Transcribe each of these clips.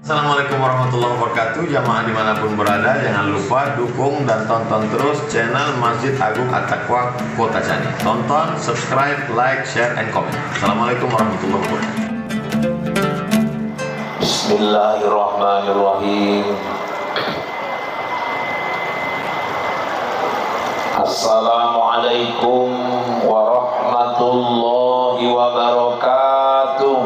Assalamualaikum warahmatullahi wabarakatuh. Jamaah dimanapun berada, jangan lupa dukung dan tonton terus channel Masjid Agung At-Taqwa Kota Cani. Tonton, subscribe, like, share, and comment. Assalamualaikum warahmatullahi wabarakatuh. Bismillahirrahmanirrahim. Assalamualaikum warahmatullahi wabarakatuh.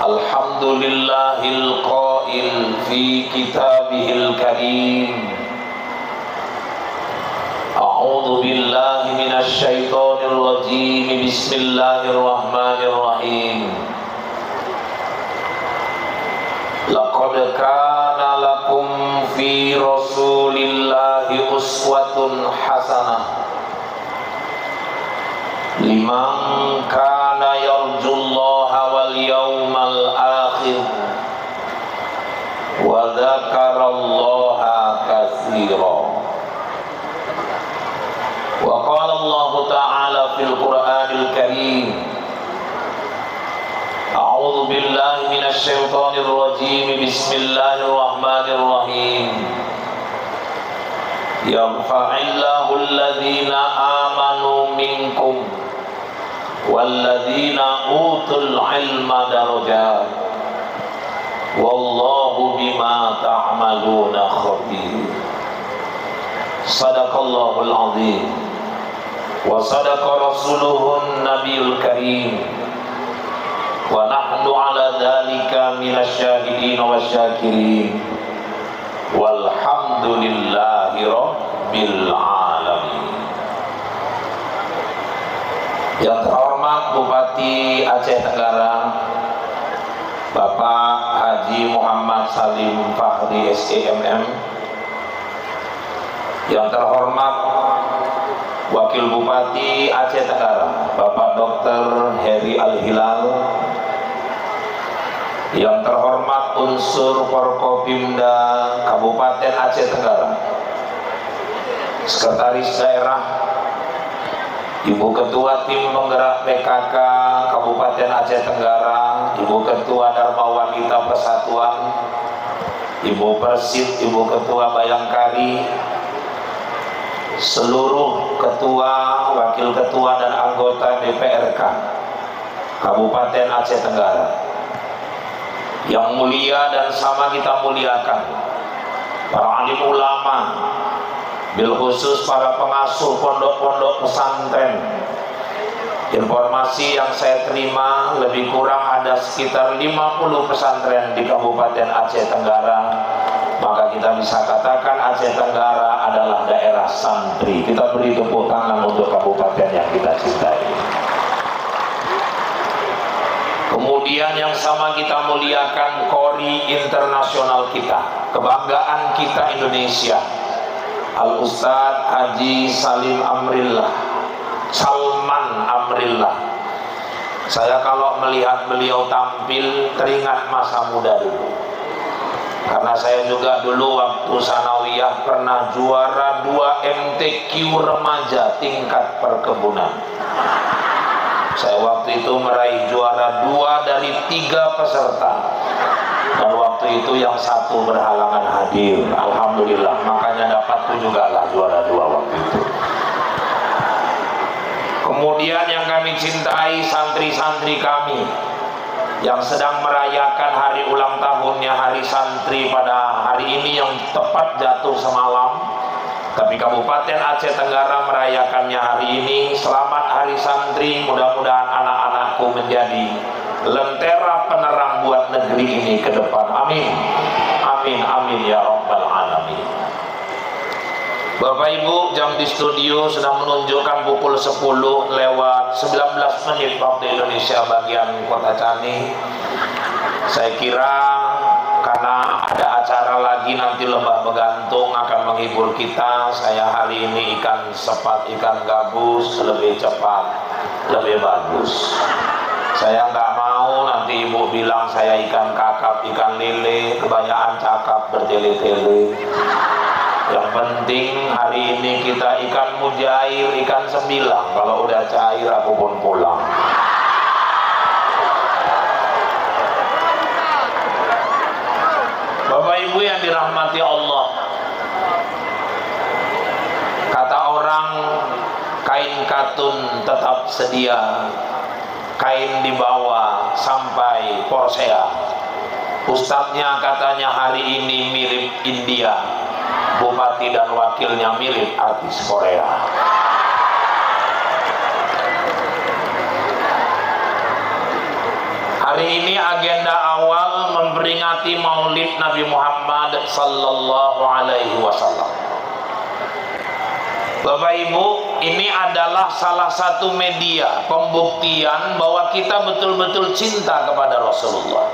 Alhamdulillahil qail fi kitabihil karim. A'udzu billahi minasy syaithanir rajim. Bismillahirrahmanirrahim. Laqad kana lakum fi rasulillahi uswatun hasanah liman kana yarjullaha wal yawmal akhir wa dzakarallaha katsira. Wa qala Allah ta'ala fil Qur'anil Karim. A'udzu billahi minasy syaithanir rajim. Bismillahirrahmanirrahim. Yarfa'illahu alladhina amanu minkum walladzina utul ilma darajat wallahu bima ta'maluna khabir. Sadaqallahul azim wa sadaqa rasuluhun nabiyul karim wa nahnu ala dhalika minasyahidin wa syakirin walhamdulillahi rabbil alamin. Yang terhormat Bupati Aceh Tenggara Bapak Haji Muhammad Salim Fakhri SEMM, yang terhormat Wakil Bupati Aceh Tenggara Bapak Dr. Heri Al-Hilal, yang terhormat unsur Forkopimda Kabupaten Aceh Tenggara, Sekretaris Daerah, Ibu Ketua Tim Penggerak PKK Kabupaten Aceh Tenggara, Ibu Ketua Dharma Wanita Persatuan, Ibu Persid, Ibu Ketua Bayangkari, seluruh ketua, wakil ketua dan anggota DPRK Kabupaten Aceh Tenggara yang mulia dan sama kita muliakan, para alim ulama, bil khusus para pengasuh pondok-pondok pesantren. Informasi yang saya terima, lebih kurang ada sekitar 50 pesantren di Kabupaten Aceh Tenggara. Maka kita bisa katakan Aceh Tenggara adalah daerah santri. Kita beri tepuk tangan untuk kabupaten yang kita cintai. Kemudian yang sama kita muliakan kori internasional kita, kebanggaan kita Indonesia, Al-Ustadz Haji Salman Amrillah. Saya kalau melihat beliau tampil teringat masa muda dulu, karena saya juga dulu waktu sanawiyah pernah juara 2 MTQ remaja tingkat perkebunan. Saya waktu itu meraih juara 2 dari 3 peserta, dan waktu itu yang satu berhalangan hadir. Alhamdulillah, makanya dapatku juga lah juara 2 waktu itu. Kemudian yang kami cintai, santri-santri kami yang sedang merayakan hari ulang tahunnya hari santri pada hari ini yang tepat jatuh semalam, tapi Kabupaten Aceh Tenggara merayakannya hari ini. Selamat hari santri, mudah-mudahan anak-anakku menjadi lentera penerang buat negeri ini ke depan. Amin, amin, amin ya rabbal alamin. Bapak Ibu, jam di studio sudah menunjukkan pukul 10 lewat 19 menit waktu Indonesia bagian Kota Cani. Saya kira karena ada acara lagi nanti Lembah Begantung akan menghibur kita, saya hari ini ikan sepat, ikan gabus lebih cepat, lebih bagus. Saya nggak mau nanti ibu bilang saya ikan kakap, ikan lele, kebanyakan cakap bertele-tele. Yang penting hari ini kita ikan mujair, ikan sembilang. Kalau udah cair aku pun pulang. Bapak Ibu yang dirahmati Allah, kata orang kain katun tetap sedia, kain dibawa sampai Porsea. Ustadznya katanya hari ini mirip India, bupati dan wakilnya mirip artis Korea. Hari ini agenda awal memperingati Maulid Nabi Muhammad sallallahu alaihi wasallam. Bapak Ibu, ini adalah salah satu media pembuktian bahwa kita betul-betul cinta kepada Rasulullah.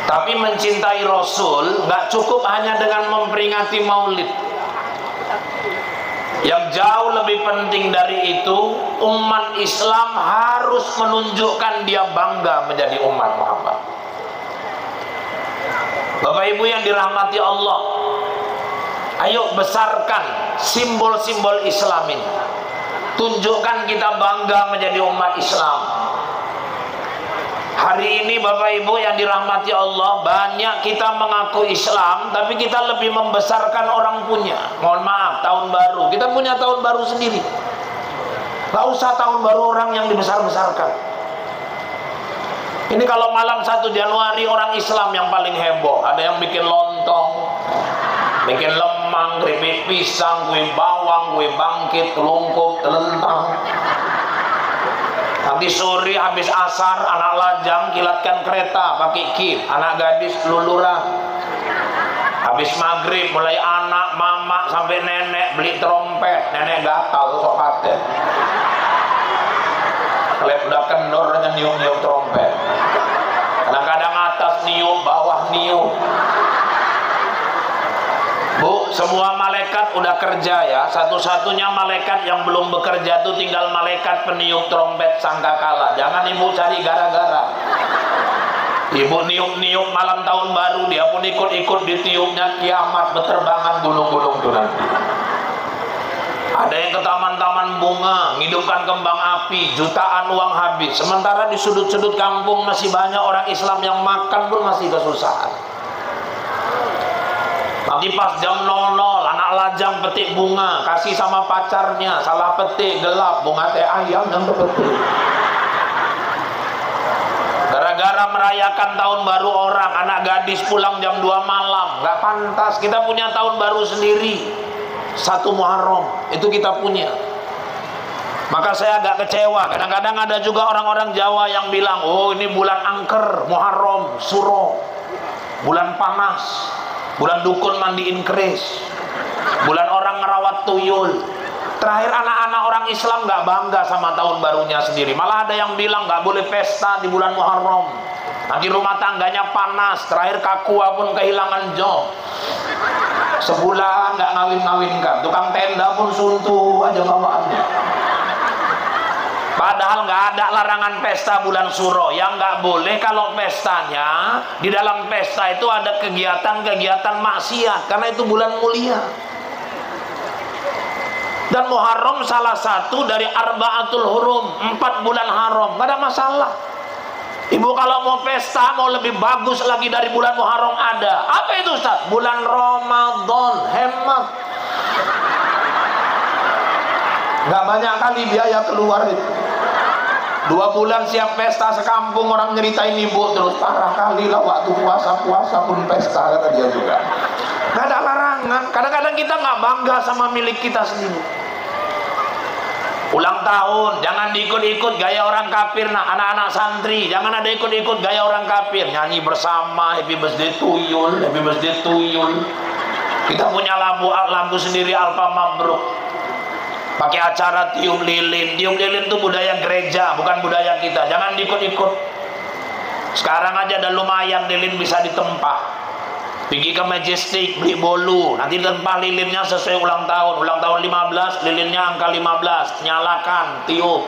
Tapi mencintai Rasul nggak cukup hanya dengan memperingati Maulid. Yang jauh lebih penting dari itu, umat Islam harus menunjukkan dia bangga menjadi umat Muhammad. Bapak Ibu yang dirahmati Allah, ayo besarkan simbol-simbol Islam ini. Tunjukkan kita bangga menjadi umat Islam. Hari ini Bapak Ibu yang dirahmati Allah, banyak kita mengaku Islam, tapi kita lebih membesarkan orang punya. Mohon maaf, tahun baru, kita punya tahun baru sendiri. Gak usah tahun baru orang yang dibesar-besarkan. Ini kalau malam 1 Januari orang Islam yang paling heboh. Ada yang bikin lontong, bikin lemang, keripik pisang, kue bawang, kue bangkit, kelungkup, telentang. Nanti sore habis asar, anak lajang kilatkan kereta pakai kip, anak gadis luluran. Habis maghrib mulai anak, mama sampai nenek beli trompet, nenek gatal sok paten. Klep udah kendor aja niup-niup trompet. Kadang-kadang atas niup, bawah niup. Bu, semua malaikat udah kerja ya. Satu-satunya malaikat yang belum bekerja tuh tinggal malaikat peniup trompet sangkakala. Jangan ibu cari gara-gara. Ibu niup-niup malam tahun baru, dia pun ikut-ikut ditiupnya, kiamat beterbangan gunung-gunung tuh nanti. Ada yang ke taman-taman bunga, ngidupkan kembang api, jutaan uang habis. Sementara di sudut-sudut kampung masih banyak orang Islam yang makan pun masih kesusahan. Nanti pas jam 00, anak lajang petik bunga, kasih sama pacarnya, salah petik, gelap, bunga teh ayam yang terpetik. Gara-gara merayakan tahun baru orang, anak gadis pulang jam 2 malam, nggak pantas. Kita punya tahun baru sendiri, 1 Muharram, itu kita punya. Maka saya agak kecewa. Kadang-kadang ada juga orang-orang Jawa yang bilang, oh ini bulan angker, Muharram, Suro, bulan panas, bulan dukun mandiin keris, bulan orang ngerawat tuyul. Terakhir anak-anak orang Islam nggak bangga sama tahun barunya sendiri. Malah ada yang bilang nggak boleh pesta di bulan Muharram. Nanti rumah tangganya panas. Terakhir kakua pun kehilangan job. Sebulan nggak ngawin-ngawinkan. Tukang tenda pun suntuh aja bawaannya. Padahal nggak ada larangan pesta bulan Suro. Yang nggak boleh kalau pestanya, di dalam pesta itu ada kegiatan-kegiatan maksiat, karena itu bulan mulia. Dan Muharram salah satu dari Arba'atul Hurum, 4 bulan haram, nggak ada masalah. Ibu kalau mau pesta, mau lebih bagus lagi dari bulan Muharram ada. Apa itu Ustaz? Bulan Ramadan, hemat. Nggak banyak kali biaya keluar itu. 2 bulan siap pesta sekampung, orang nyeritain ibu terus, parah kali lah waktu puasa pun pesta, kata dia juga. Nggak ada larangan. Kadang-kadang kita nggak bangga sama milik kita sendiri. Ulang tahun jangan diikut-ikut gaya orang kafir. Nah, anak-anak santri jangan ada ikut-ikut gaya orang kafir, nyanyi bersama happy birthday tuyul, happy birthday tuyul. Kita punya lampu sendiri Alfa Mabruk. Pakai acara tiup lilin. Tiup lilin itu budaya gereja, bukan budaya kita. Jangan diikut-ikut. Sekarang aja ada lumayan lilin bisa ditempah. Pergi ke Majestic beli bolu, nanti tempah lilinnya sesuai ulang tahun. Ulang tahun 15, lilinnya angka 15. Nyalakan, tiup.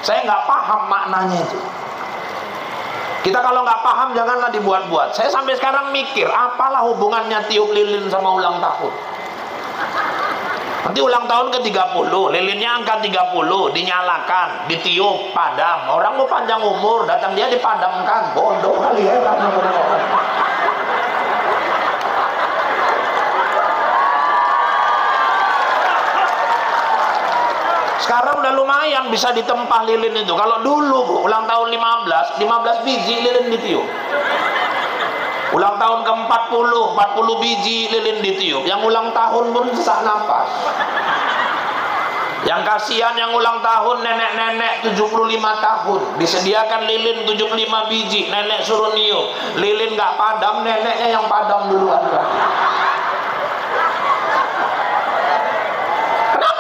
Saya nggak paham maknanya itu. Kita kalau nggak paham janganlah dibuat-buat. Saya sampai sekarang mikir, apalah hubungannya tiup lilin sama ulang tahun. Nanti ulang tahun ke-30, lilinnya angka 30, dinyalakan, ditiup, padam. Orang mau panjang umur, datang dia dipadamkan. Bodoh kali ya kamu. Sekarang udah lumayan bisa ditempah lilin itu. Kalau dulu ulang tahun 15 biji lilin ditiup. Ulang tahun ke-40, 40 biji lilin ditiup. Yang ulang tahun pun sesak nafas. Yang kasihan yang ulang tahun nenek-nenek 75 tahun. Disediakan lilin 75 biji, nenek suruh niup. Lilin nggak padam, neneknya yang padam duluan.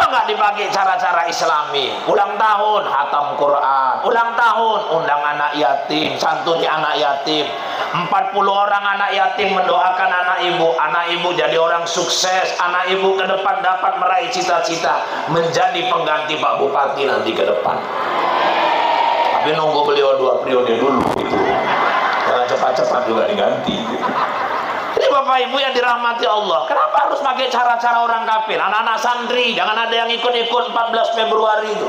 Nggak dipakai cara-cara islami. Ulang tahun hatam Quran, ulang tahun undang anak yatim, santuni anak yatim. 40 orang anak yatim mendoakan anak ibu jadi orang sukses, anak ibu ke depan dapat meraih cita-cita menjadi pengganti Pak Bupati nanti ke depan. Tapi nunggu beliau 2 periode dulu gitu. Jangan cepat-cepat juga diganti gitu. Ini Bapak Ibu yang dirahmati Allah, kenapa harus pakai cara-cara orang kafir? Anak-anak santri, jangan ada yang ikut-ikut 14 Februari itu.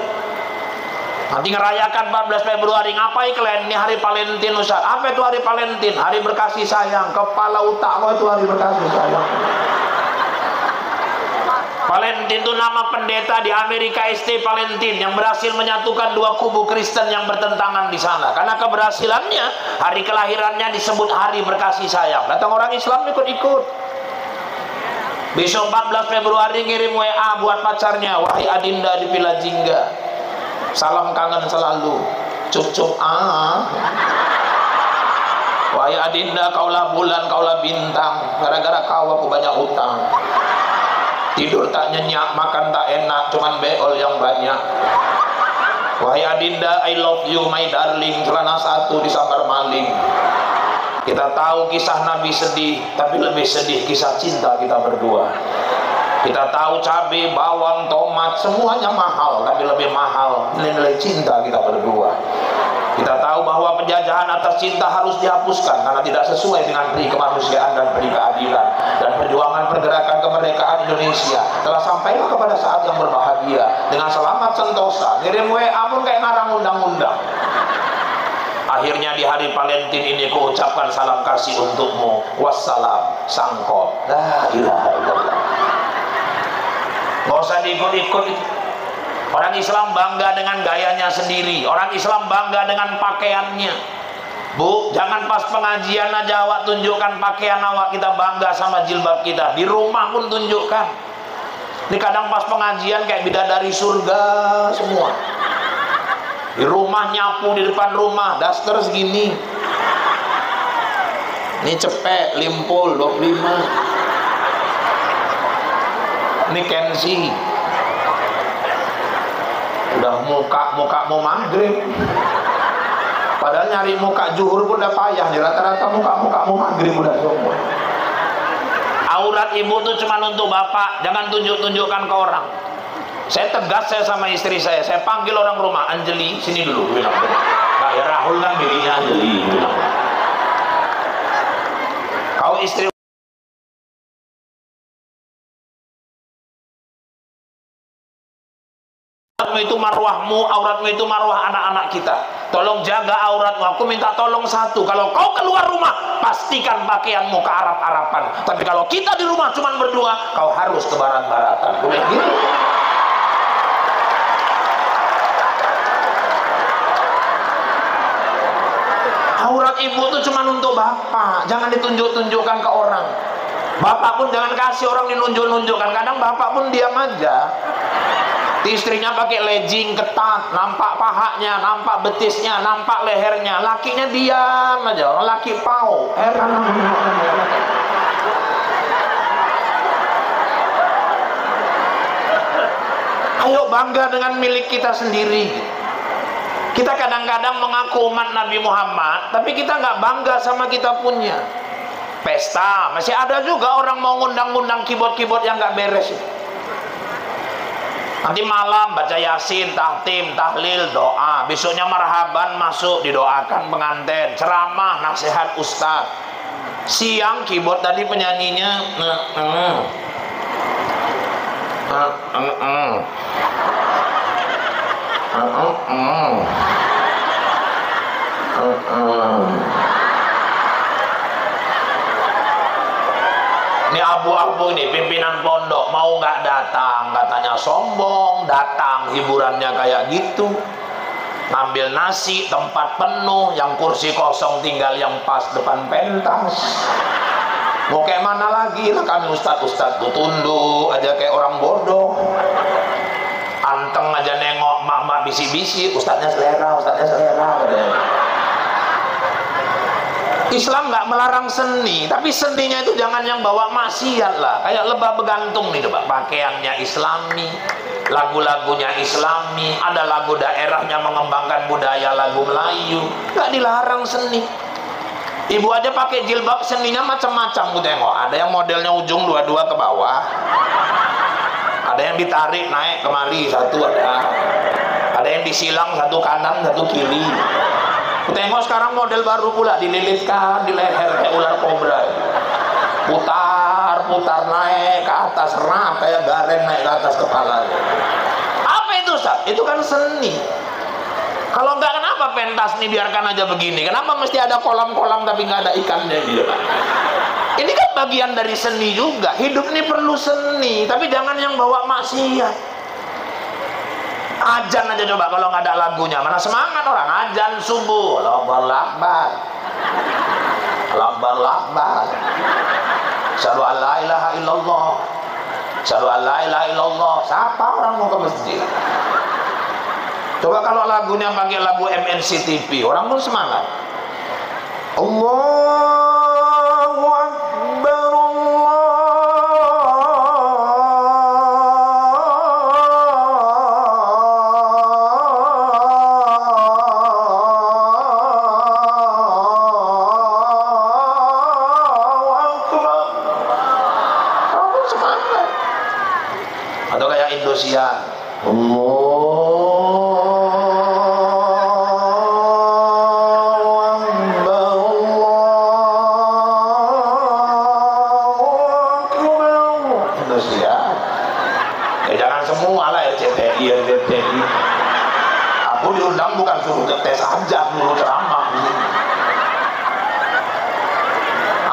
Nanti ngerayakan 14 Februari, ngapain kalian? Ini hari Valentine Ustaz. Apa itu hari Valentine? Hari berkasih sayang. Kepala otak itu hari berkasih sayang. Valentine itu nama pendeta di Amerika, ST Valentine, yang berhasil menyatukan 2 kubu Kristen yang bertentangan di sana. Karena keberhasilannya, hari kelahirannya disebut hari berkasih sayang. Datang orang Islam ikut-ikut. Besok 14 Februari ngirim WA buat pacarnya, wahai Adinda di Villa Jingga, salam kangen selalu, cup-cup wahai Adinda, kaulah bulan, kaulah bintang, gara-gara kau aku banyak hutang. Tidur tak nyenyak, makan tak enak, cuman beol yang banyak. Wahai Adinda, I love you my darling, celana 1 disambar maling. Kita tahu kisah Nabi sedih, tapi lebih sedih kisah cinta kita berdua. Kita tahu cabai, bawang, tomat, semuanya mahal, tapi lebih mahal nilai cinta kita berdua. Kita tahu bahwa penjajahan atas cinta harus dihapuskan karena tidak sesuai dengan peri kemanusiaan dan peri keadilan. Dan perjuangan pergerakan kemerdekaan Indonesia telah sampailah kepada saat yang berbahagia dengan selamat sentosa. Ngirim WA pun kayak ngarang undang-undang. Akhirnya di hari Valentine ini ku ucapkan salam kasih untukmu. Wassalam, sangkot. La ilaha illallah. Gak usah diikut-ikut. Orang Islam bangga dengan gayanya sendiri. Orang Islam bangga dengan pakaiannya. Bu, jangan pas pengajian aja awak tunjukkan pakaian awak, kita bangga sama jilbab kita. Di rumah pun tunjukkan. Ini kadang pas pengajian kayak bidadari surga semua. Di rumah nyapu di depan rumah, daster segini. Ini cepek, limpul 25. Ini Kenzi. Udah muka mau maghrib. Padahal nyari muka zuhur pun udah payah nih. Rata-rata muka mau maghrib udah semua. Aurat ibu tuh cuma untuk bapak, jangan tunjukkan ke orang. Saya tegas sama istri saya panggil orang rumah, Anjeli sini dulu, bilang. Nah, ya Rahul kan dirinya Anjeli, bilang. Kau istri itu marwahmu, auratmu itu marwah anak-anak kita. Tolong jaga auratmu. Aku minta tolong satu, kalau kau keluar rumah pastikan pakaianmu ke Arab-Araban. Tapi kalau kita di rumah cuma berdua, kau harus ke barat-baratan. Gitu. Aurat ibu itu cuma untuk bapak, jangan ditunjuk-tunjukkan ke orang. Bapak pun jangan kasih orang dinunjuk-nunjukkan. Kadang bapak pun diam aja. Istrinya pakai legging ketat, nampak pahanya, nampak betisnya, nampak lehernya. Lakinya diam aja, laki pau. Ayo bangga dengan milik kita sendiri. Kita kadang-kadang mengaku umat Nabi Muhammad, tapi kita nggak bangga sama kita punya. Pesta, masih ada juga orang mau ngundang-ngundang keyboard-keyboard yang nggak beres. Nanti malam baca yasin, tahtim, tahlil, doa. Besoknya marhaban masuk, didoakan pengantin, ceramah, nasihat ustaz. Siang keyboard tadi penyanyinya ini abu-abu nih, pimpinan pondok mau nggak datang, katanya sombong, datang hiburannya kayak gitu. Ngambil nasi, tempat penuh, yang kursi kosong tinggal yang pas depan pentas. Mau kayak mana lagi lah kami ustad-ustad tuh, tunduk aja kayak orang bodoh. Anteng aja nengok mak-mak bisi-bisi, ustadznya selera, ustadznya selera. Islam nggak melarang seni, tapi seninya itu jangan yang bawa maksiat lah. Kayak lebah begantung nih, coba pakaiannya Islami, lagu-lagunya Islami, ada lagu daerahnya mengembangkan budaya lagu Melayu, nggak dilarang seni. Ibu aja pakai jilbab, seninya macam-macam. Gue tengok, ada yang modelnya ujung dua-dua ke bawah, ada yang ditarik naik kemari satu, ada yang disilang satu kanan satu kiri. Tengok sekarang model baru pula, dililitkan di leher kayak ular kobra, putar naik ke atas, rap kayak garen naik ke atas kepala. Apa itu Ustaz? Itu kan seni. Kalau enggak, kenapa pentas nih biarkan aja begini? Kenapa mesti ada kolam-kolam tapi nggak ada ikannya gitu? Ini kan bagian dari seni juga. Hidup ini perlu seni, tapi jangan yang bawa maksiat. Ajan aja coba kalau nggak ada lagunya, mana semangat orang. Ajan subuh, Allahu Akbar, Allahu Akbar, asyhadu an la ilaha illallah, asyhadu an la ilaha illallah. Siapa orang mau ke masjid? Coba kalau lagunya pakai lagu MNC TV, orang pun semangat. Allahu Akbar, Indosiar, Indosiar. Ya jangan semua lah RCTI. Aku diundang bukan suruh tes aja, suruh ceramah.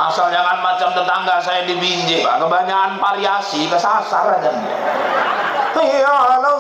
Asal jangan macam tetangga saya di Binjai, Pak. Kebanyakan variasi, kesasar aja. Ya ala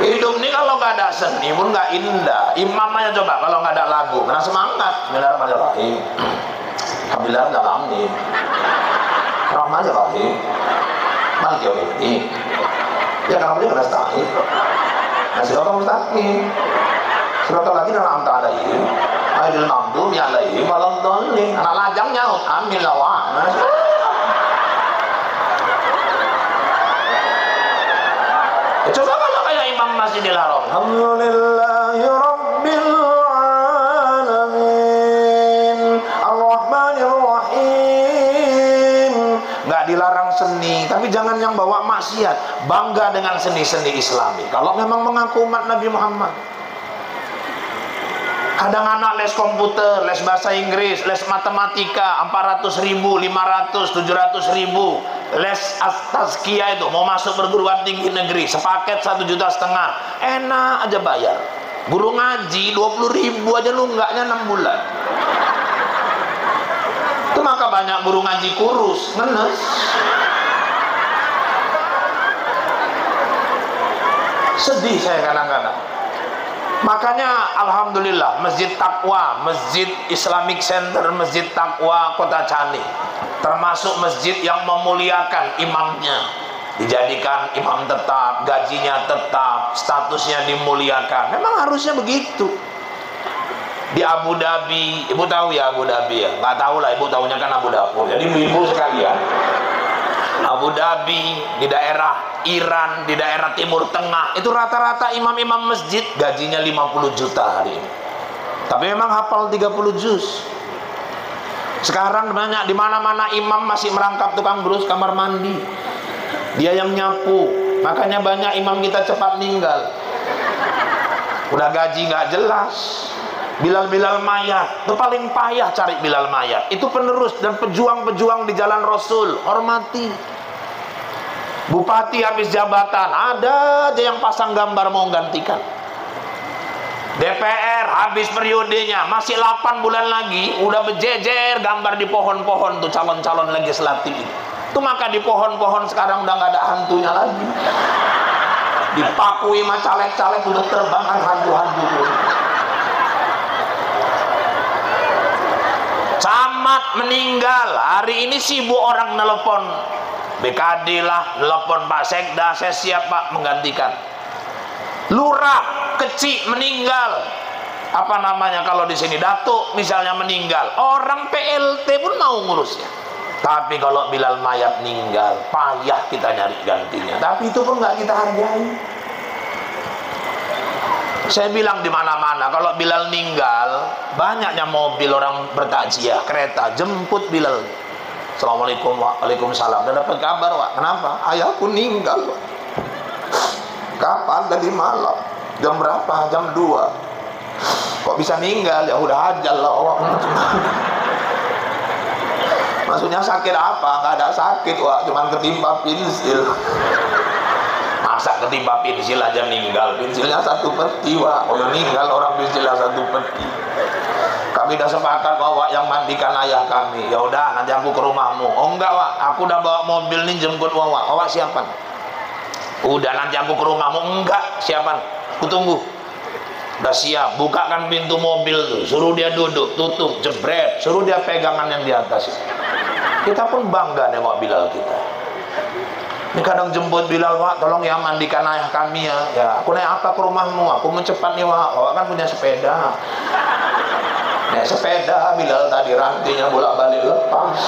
hidup ini kalau nggak ada seni pun nggak indah. Imam aja coba kalau nggak ada lagu, karena semangat. Bismillahirrahmanirrahim. Alhamdulillah dalam nih. Rahman aja Rahim. Malik yaumiddin. Ya kamu juga kena stahil. Nah silakan mustaqim. Silakan lagi dalam amta alaihim. Aidil mamdum ya alaihim waladhdallin. Anak lajang nyaut amin lawan. Coba kalau kayak Imam Masjidil Haram. Alhamdulillahi Rabbil Alamin Ar-Rahmanir Rahim. Nggak dilarang seni, tapi jangan yang bawa maksiat. Bangga dengan seni-seni Islami. Kalau memang mengaku umat Nabi Muhammad. Kadang anak les komputer, les bahasa Inggris, les matematika 400.000, 500, 700.000. Les tazkiyah itu mau masuk perguruan tinggi negeri sepaket 1,5 juta, enak aja bayar. Guru ngaji 20.000 aja nunggaknya 6 bulan. Itu maka banyak guru ngaji kurus, ngenes. Sedih saya kadang-kadang. Makanya alhamdulillah Masjid Taqwa, Masjid Islamic Center, Masjid Taqwa Kota Cani termasuk masjid yang memuliakan imamnya, dijadikan imam tetap, gajinya tetap, statusnya dimuliakan. Memang harusnya begitu. di Abu Dhabi. Ibu tahu ya Abu Dhabi ya? Nggak tahu lah, ibu tahunya kan Abu Dapur. Jadi ibu sekalian, Abu Dhabi, di daerah Iran, di daerah Timur Tengah, itu rata-rata imam-imam masjid gajinya 50 juta hari ini. Tapi memang hafal 30 juz. Sekarang banyak di mana-mana imam masih merangkap tukang berus kamar mandi. Dia yang nyapu. Makanya banyak imam kita cepat meninggal. Udah gaji nggak jelas. Bilal-bilal mayat, itu paling payah cari Bilal mayat. Itu penerus dan pejuang-pejuang di jalan Rasul. Hormati. Bupati habis jabatan, ada aja yang pasang gambar mau gantikan. DPR habis periodenya, masih 8 bulan lagi, udah berjejer gambar di pohon-pohon tuh calon-calon legislatif. Itu maka di pohon-pohon sekarang udah nggak ada hantunya lagi. Dipakui sama caleg-caleg udah terbangan hantu-hantu. Camat meninggal, hari ini sibuk orang nelpon BKD lah, nelpon Pak Sekda, saya siap Pak menggantikan. Lurah kecil meninggal, apa namanya kalau di sini datuk misalnya meninggal, orang PLT pun mau ngurusnya. Tapi kalau Bilal mayat meninggal, payah kita nyari gantinya. Tapi itu pun nggak kita hargai. Saya bilang di mana-mana kalau Bilal meninggal, banyaknya mobil orang bertakziah, kereta jemput Bilal. Assalamualaikum, waalaikumsalam. Udah dapat kabar, Wak? Kenapa? Ayahku meninggal, Wak. Kapan? Tadi malam. Jam berapa? Jam 2. Kok bisa meninggal? Ya udah ajal lah, Wak. Maksudnya sakit apa? Nggak ada sakit, Wak. Cuman ketimpa pensil. Masa ketimpa pensil aja meninggal? Pensilnya 1 peti, Wak. Oh meninggal orang pensilnya 1 peti. Kami udah sepakat bahwa yang mandikan ayah kami. Ya udah, nanti aku ke rumahmu. Oh enggak, Wak. Aku udah bawa mobil nih jemput Wak. Wak siapan? Udah, nanti aku ke rumahmu. Enggak, siapan? Aku tunggu. Udah siap, bukakan pintu mobil tuh. Suruh dia duduk, tutup, jebret. Suruh dia pegangan yang di atas. Kita pun bangga nengok Bilal kita. Ini kadang jemput Bilal, Wak, tolong ya mandikan ayah kami ya. Ya, aku naik apa ke rumahmu? Aku mau cepat nih, Wak. Wak kan punya sepeda. Naik sepeda, Bilal tadi rantingnya bolak-balik lepas.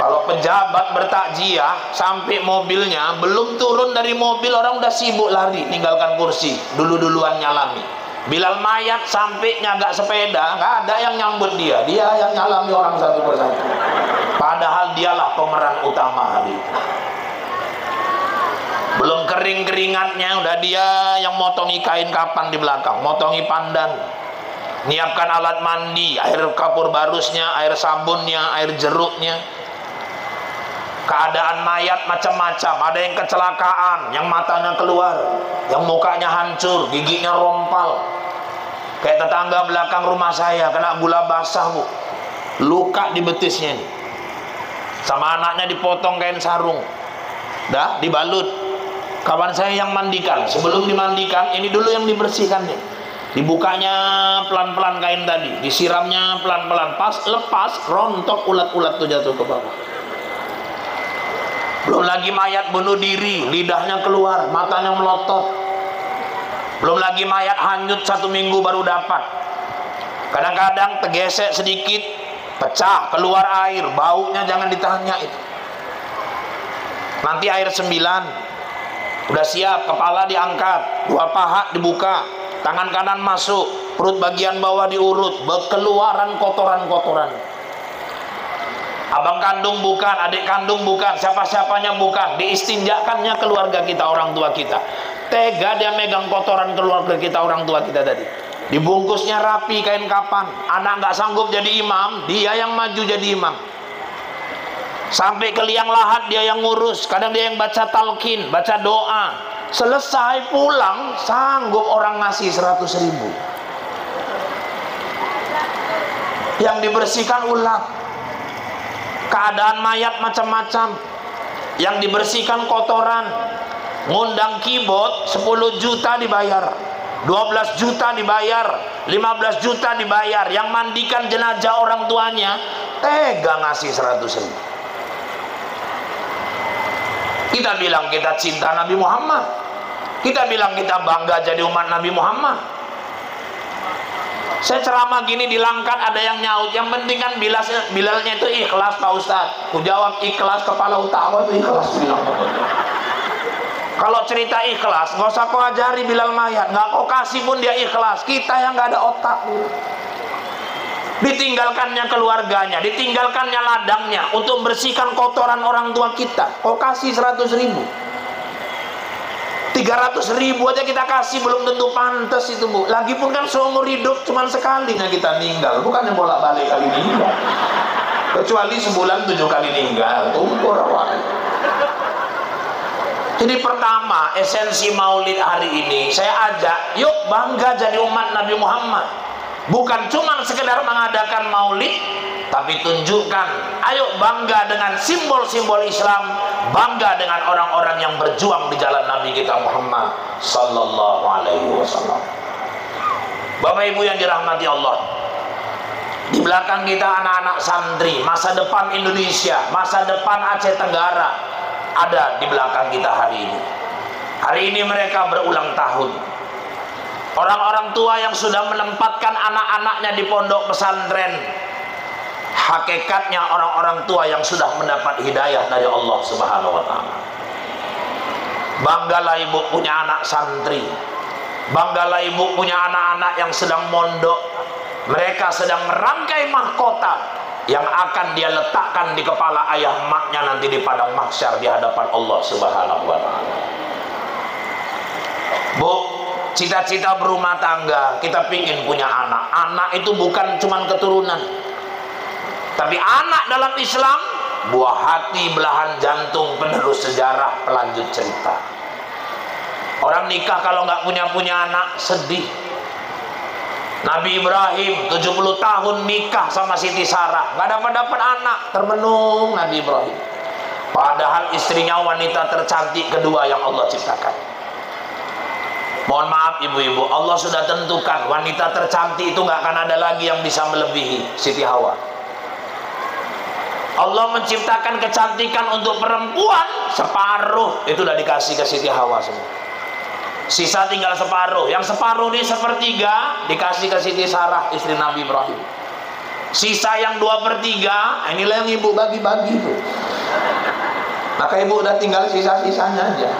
Kalau pejabat bertakziah sampai mobilnya belum turun dari mobil, orang udah sibuk lari ninggalkan kursi, duluan nyalami. Bilal mayat sampai nyagak sepeda, nggak ada yang nyambut dia yang nyalami orang satu persatu. Padahal dialah pemeran utama hari itu. Belum kering keringatnya udah dia yang motongi kain kapan di belakang, motongi pandan, nyiapkan alat mandi, air kapur barusnya, air sabunnya, air jeruknya. Keadaan mayat macam-macam, ada yang kecelakaan, yang matanya keluar, yang mukanya hancur, giginya rompal. Kayak tetangga belakang rumah saya kena gula basah, Bu. Luka di betisnya ini. Sama anaknya dipotong kain sarung. Dah dibalut. Kawan saya yang mandikan, sebelum dimandikan ini dulu yang dibersihkan nih. Dibukanya pelan-pelan kain tadi, disiramnya pelan-pelan, pas lepas rontok ulat-ulat tuh jatuh ke bawah. Belum lagi mayat bunuh diri, lidahnya keluar, matanya melotot. Belum lagi mayat hanyut 1 minggu baru dapat. Kadang-kadang tergesek sedikit, pecah, keluar air, baunya jangan ditanya itu. Nanti air 9, udah siap, kepala diangkat, 2 paha dibuka, tangan kanan masuk, perut bagian bawah diurut, berkeluaran kotoran-kotoran. Abang kandung bukan, adik kandung bukan, siapa-siapanya bukan, diistinjakannya keluarga kita, orang tua kita. Tega dia megang kotoran keluarga kita, orang tua kita tadi. Dibungkusnya rapi kain kapan, anak nggak sanggup jadi imam, dia yang maju jadi imam. Sampai ke liang lahat dia yang ngurus, kadang dia yang baca talqin, baca doa. Selesai pulang, sanggup orang ngasih 100.000. Yang dibersihkan ulat. Keadaan mayat macam-macam, yang dibersihkan kotoran. Ngundang keyboard 10 juta dibayar, 12 juta dibayar, 15 juta dibayar. Yang mandikan jenazah orang tuanya tega ngasih 100.000. Kita bilang kita cinta Nabi Muhammad, kita bilang kita bangga jadi umat Nabi Muhammad. Saya ceramah gini di Langkat ada yang nyaut, yang penting kan Bilalnya itu ikhlas Pak Ustadz. Ku jawab ikhlas, kepala utama itu ikhlas bilang. Kalau cerita ikhlas nggak usah kau ajari Bilal mayat, nggak kau kasih pun dia ikhlas. Kita yang nggak ada otak, ditinggalkannya keluarganya, ditinggalkannya ladangnya untuk bersihkan kotoran orang tua kita. Kau kasih 100.000, 300.000 aja kita kasih belum tentu pantas itu, Bu. Lagipun kan seumur hidup cuman sekali nggak kita ninggal, bukan yang bolak-balik kali ninggal. Kecuali sebulan 7 kali ninggal, umpur awal. Jadi pertama, esensi Maulid hari ini saya ajak, yuk bangga jadi umat Nabi Muhammad. Bukan cuma sekedar mengadakan Maulid, tapi tunjukkan, ayo bangga dengan simbol-simbol Islam, bangga dengan orang-orang yang berjuang di jalan Nabi kita Muhammad sallallahu alaihi wasallam. Bapak Ibu yang dirahmati Allah, di belakang kita anak-anak santri, masa depan Indonesia, masa depan Aceh Tenggara ada di belakang kita hari ini. Hari ini mereka berulang tahun. Orang-orang tua yang sudah menempatkan anak-anaknya di pondok pesantren, hakikatnya orang-orang tua yang sudah mendapat hidayah dari Allah Subhanahu wa Ta'ala. Banggalah ibu punya anak santri, banggalah ibu punya anak-anak yang sedang mondok. Mereka sedang merangkai mahkota yang akan dia letakkan di kepala ayah emaknya nanti di padang mahsyar di hadapan Allah Subhanahu wa Ta'ala. Bu, cita-cita berumah tangga, kita pingin punya anak. Anak itu bukan cuma keturunan, tapi anak dalam Islam, buah hati, belahan jantung, penerus sejarah, pelanjut cerita. Orang nikah kalau nggak punya anak, sedih. Nabi Ibrahim 70 tahun nikah sama Siti Sarah, nggak dapat anak, termenung Nabi Ibrahim. Padahal istrinya wanita tercantik kedua yang Allah ciptakan. Mohon maaf ibu-ibu, Allah sudah tentukan wanita tercantik itu nggak akan ada lagi yang bisa melebihi Siti Hawa. Allah menciptakan kecantikan untuk perempuan separuh, itu udah dikasih ke Siti Hawa semua. Sisa tinggal separuh, yang separuh ini sepertiga dikasih ke Siti Sarah istri Nabi Ibrahim. Sisa yang 2/3, inilah yang ibu bagi-bagi itu. Maka ibu udah tinggal sisa-sisanya aja.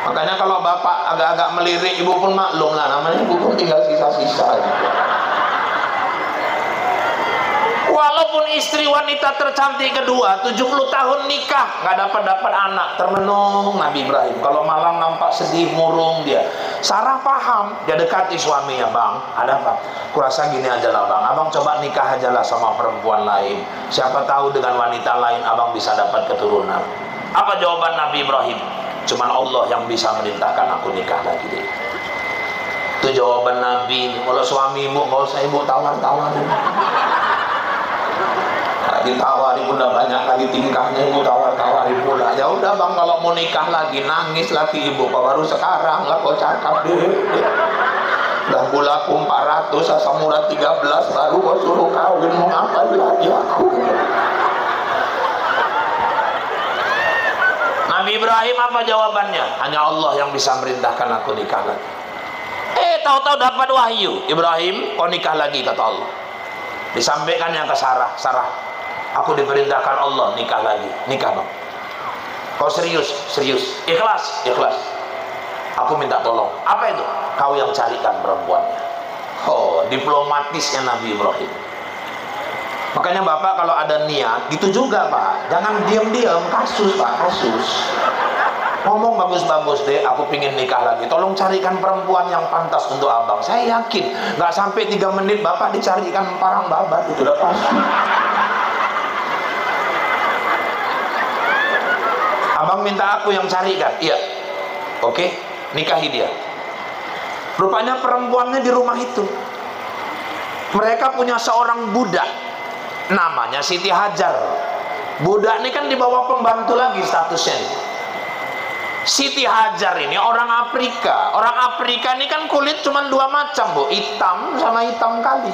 Makanya kalau bapak agak-agak melirik, ibu pun maklum lah, namanya ibu pun tinggal sisa-sisa gitu. Walaupun istri wanita tercantik kedua 70 tahun nikah nggak dapat anak, termenung Nabi Ibrahim. Kalau malam nampak sedih murung dia. Sarah paham, dia dekati suaminya, bang, ada apa? Kurasa gini aja lah bang, abang coba nikah aja lah sama perempuan lain. Siapa tahu dengan wanita lain abang bisa dapat keturunan. Apa jawaban Nabi Ibrahim? Cuman Allah yang bisa merintahkan aku nikah lagi deh. Itu jawaban Nabi. Kalau suamimu nggak usah ibu tawar-tawar. Ditawari udah banyak lagi tingkahnya, ibu tawar-tawari pula. Ya udah bang, kalau mau nikah lagi nangis lagi ibu, kok baru sekarang lah kok cakap deh. Udah bulaku 400, asam murad 13, baru kok suruh kawin, mau apa lagi aku? Nabi Ibrahim apa jawabannya? Hanya Allah yang bisa merintahkan aku nikah lagi. Tahu-tahu dapat wahyu, Ibrahim kau nikah lagi kata Allah. Disampaikannya ke Sarah, Sarah, aku diperintahkan Allah nikah lagi. Nikah bang. Kau serius? Serius. Ikhlas? Ikhlas. Aku minta tolong. Apa itu? Kau yang carikan perempuannya. Oh, diplomatisnya Nabi Ibrahim. Makanya bapak kalau ada niat gitu juga pak, jangan diam-diam, kasus pak, kasus. Ngomong bagus-bagus deh, aku pingin nikah lagi, tolong carikan perempuan yang pantas untuk abang. Saya yakin nggak sampai 3 menit bapak dicarikan parang babat, itu udah pasti. Abang minta aku yang carikan, iya, oke, nikahi dia. Rupanya perempuannya di rumah itu. Mereka punya seorang budak, namanya Siti Hajar. Budak ini kan di bawah pembantu lagi statusnya nih. Siti Hajar ini orang Afrika. Orang Afrika ini kan kulit cuma 2 macam bu, hitam sama hitam kali.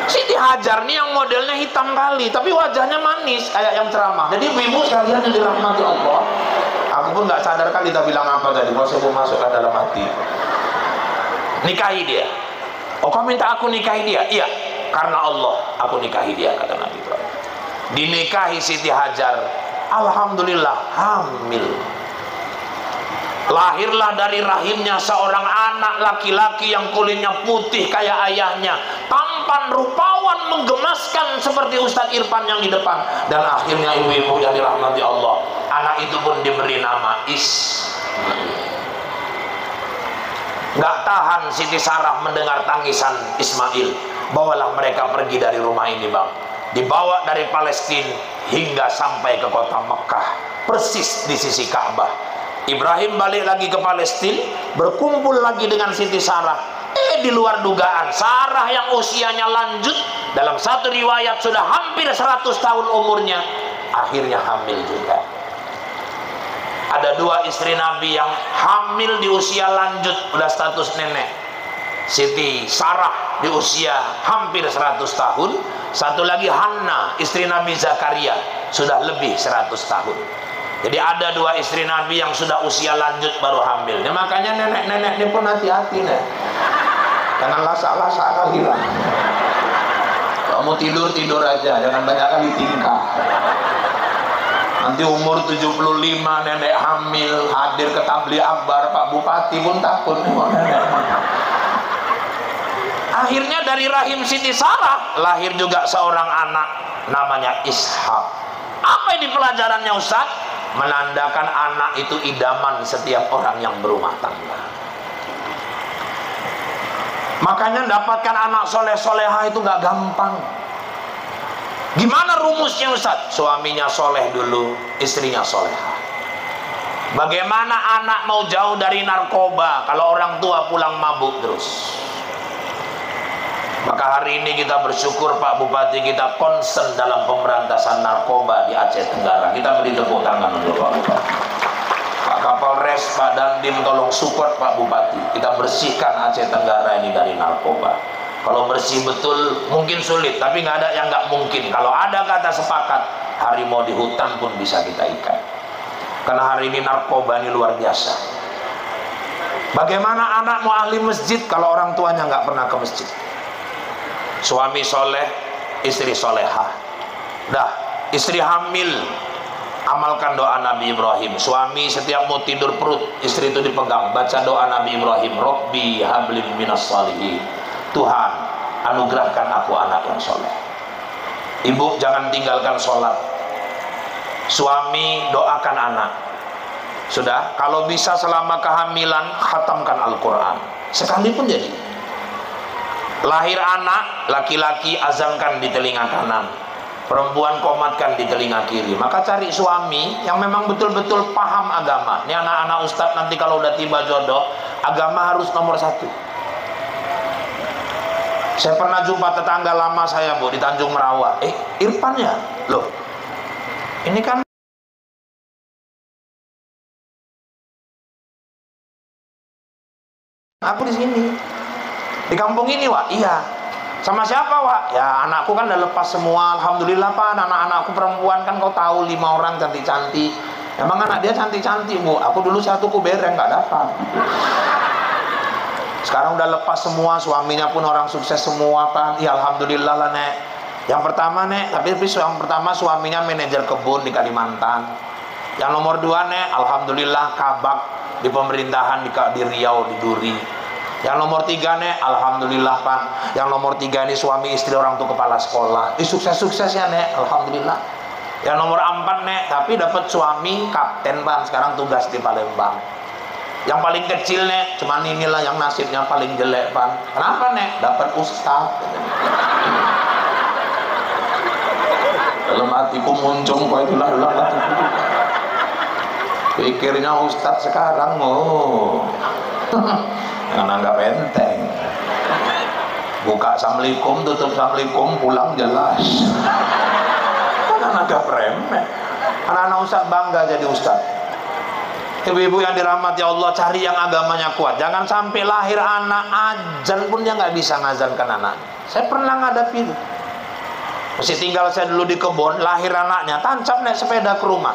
Siti Hajar ini yang modelnya hitam kali, tapi wajahnya manis kayak yang ceramah. Jadi ibu sekalian yang dirahmati Allah, aku pun nggak sadar kali tak bilang apa tadi, kalau saya mau masuk ke dalam hati. Nikahi dia. Oh, kau minta aku nikahi dia? Iya, karena Allah aku nikahi dia, kata Nabi Ibrahim. Dinikahi Siti Hajar, alhamdulillah hamil. Lahirlah dari rahimnya seorang anak laki-laki yang kulitnya putih kayak ayahnya, tampan, rupawan, menggemaskan seperti Ustadz Irfan yang di depan. Dan akhirnya ibu-ibu yang dirahmati Allah, anak itu pun diberi nama Ismail. Gak tahan Siti Sarah mendengar tangisan Ismail. Bawalah mereka pergi dari rumah ini, bang. Dibawa dari Palestina hingga sampai ke kota Mekah, persis di sisi Ka'bah. Ibrahim balik lagi ke Palestina, berkumpul lagi dengan Siti Sarah. Di luar dugaan, Sarah yang usianya lanjut, dalam satu riwayat sudah hampir 100 tahun umurnya, akhirnya hamil juga. Ada dua istri Nabi yang hamil di usia lanjut, udah status nenek. Siti Sarah di usia hampir 100 tahun. Satu lagi Hanna, istri Nabi Zakaria, sudah lebih 100 tahun. Jadi ada dua istri Nabi yang sudah usia lanjut baru hamil. Makanya nenek-nenek ini pun hati-hati, nih. Jangan lasak-lasak kali lah. Kamu tidur aja, jangan banyak kali tingkah. Nanti umur 75 nenek hamil, hadir ke tabligh akbar, Pak Bupati pun takut nih mau nenek. Akhirnya dari rahim Siti Sarah lahir juga seorang anak namanya Ishak. Apa ini pelajarannya, Ustaz? Menandakan anak itu idaman setiap orang yang berumah tangga. Makanya dapatkan anak soleh-soleha itu gak gampang. Gimana rumusnya, Ustaz? Suaminya soleh dulu, istrinya soleha. Bagaimana anak mau jauh dari narkoba kalau orang tua pulang mabuk terus? Maka hari ini kita bersyukur Pak Bupati kita concern dalam pemberantasan narkoba di Aceh Tenggara. Kita beri tepuk tangan untuk Pak Bupati. Pak Kapolres, Pak Dandim, tolong support Pak Bupati. Kita bersihkan Aceh Tenggara ini dari narkoba. Kalau bersih betul mungkin sulit, tapi nggak ada yang nggak mungkin. Kalau ada kata sepakat, harimau di hutan pun bisa kita ikat. Karena hari ini narkoba ini luar biasa. Bagaimana anak mau ahli masjid kalau orang tuanya nggak pernah ke masjid? Suami soleh, istri soleha. Dah, istri hamil, amalkan doa Nabi Ibrahim. Suami setiap mau tidur perut, istri itu dipegang, baca doa Nabi Ibrahim. Rabbi hablim minas salihin. Tuhan, anugerahkan aku anak yang soleh. Ibu jangan tinggalkan sholat. Suami doakan anak. Sudah, kalau bisa selama kehamilan khatamkan Al-Quran. Sekalipun jadi. Lahir anak laki-laki, azankan di telinga kanan, perempuan komatkan di telinga kiri. Maka cari suami yang memang betul-betul paham agama. Ini anak-anak ustadz nanti kalau udah tiba jodoh, agama harus nomor 1. Saya pernah jumpa tetangga lama saya, Bu, di Tanjung Merawa. Irfan ya? Loh, ini kan aku di sini. Di kampung ini, Wak? Iya. Sama siapa, Wak? Ya anakku kan udah lepas semua. Alhamdulillah, Pak. Anak-anakku perempuan kan kau tahu 5 orang cantik-cantik. Emang anak dia cantik-cantik, Bu. Aku dulu satu kubereng nggak dapat. Sekarang udah lepas semua. Suaminya pun orang sukses semua, Pak. Ya Alhamdulillah lah, Nek. Yang pertama, Nek. Tapi yang pertama suaminya manajer kebun di Kalimantan. Yang nomor 2, Nek. Alhamdulillah kabak di pemerintahan di Riau, di Duri. Yang nomor 3, Nek, alhamdulillah, Pak. Yang nomor 3 ini suami istri orang tuh kepala sekolah. Sukses-sukses ya, Nek, alhamdulillah. Yang nomor 4, Nek, tapi dapat suami kapten, Pak. Sekarang tugas di Palembang. Yang paling kecil, Nek, cuman inilah yang nasibnya paling jelek, Pak. Kenapa, Nek? Dapat ustaz. Dalam hatiku muncung kok itulah. Pikirnya ustaz sekarang, jangan anggap enteng. Buka assalamualaikum, tutup assalamualaikum, pulang jelas. Jangan anggap remeh. Anak-anak ustaz bangga jadi ustaz. Ibu-ibu yang dirahmati Allah, cari yang agamanya kuat. Jangan sampai lahir anak azan pun dia nggak bisa ngazankan anak. Saya pernah ngadapi itu. Masih tinggal saya dulu di kebun, lahir anaknya, tancap naik sepeda ke rumah.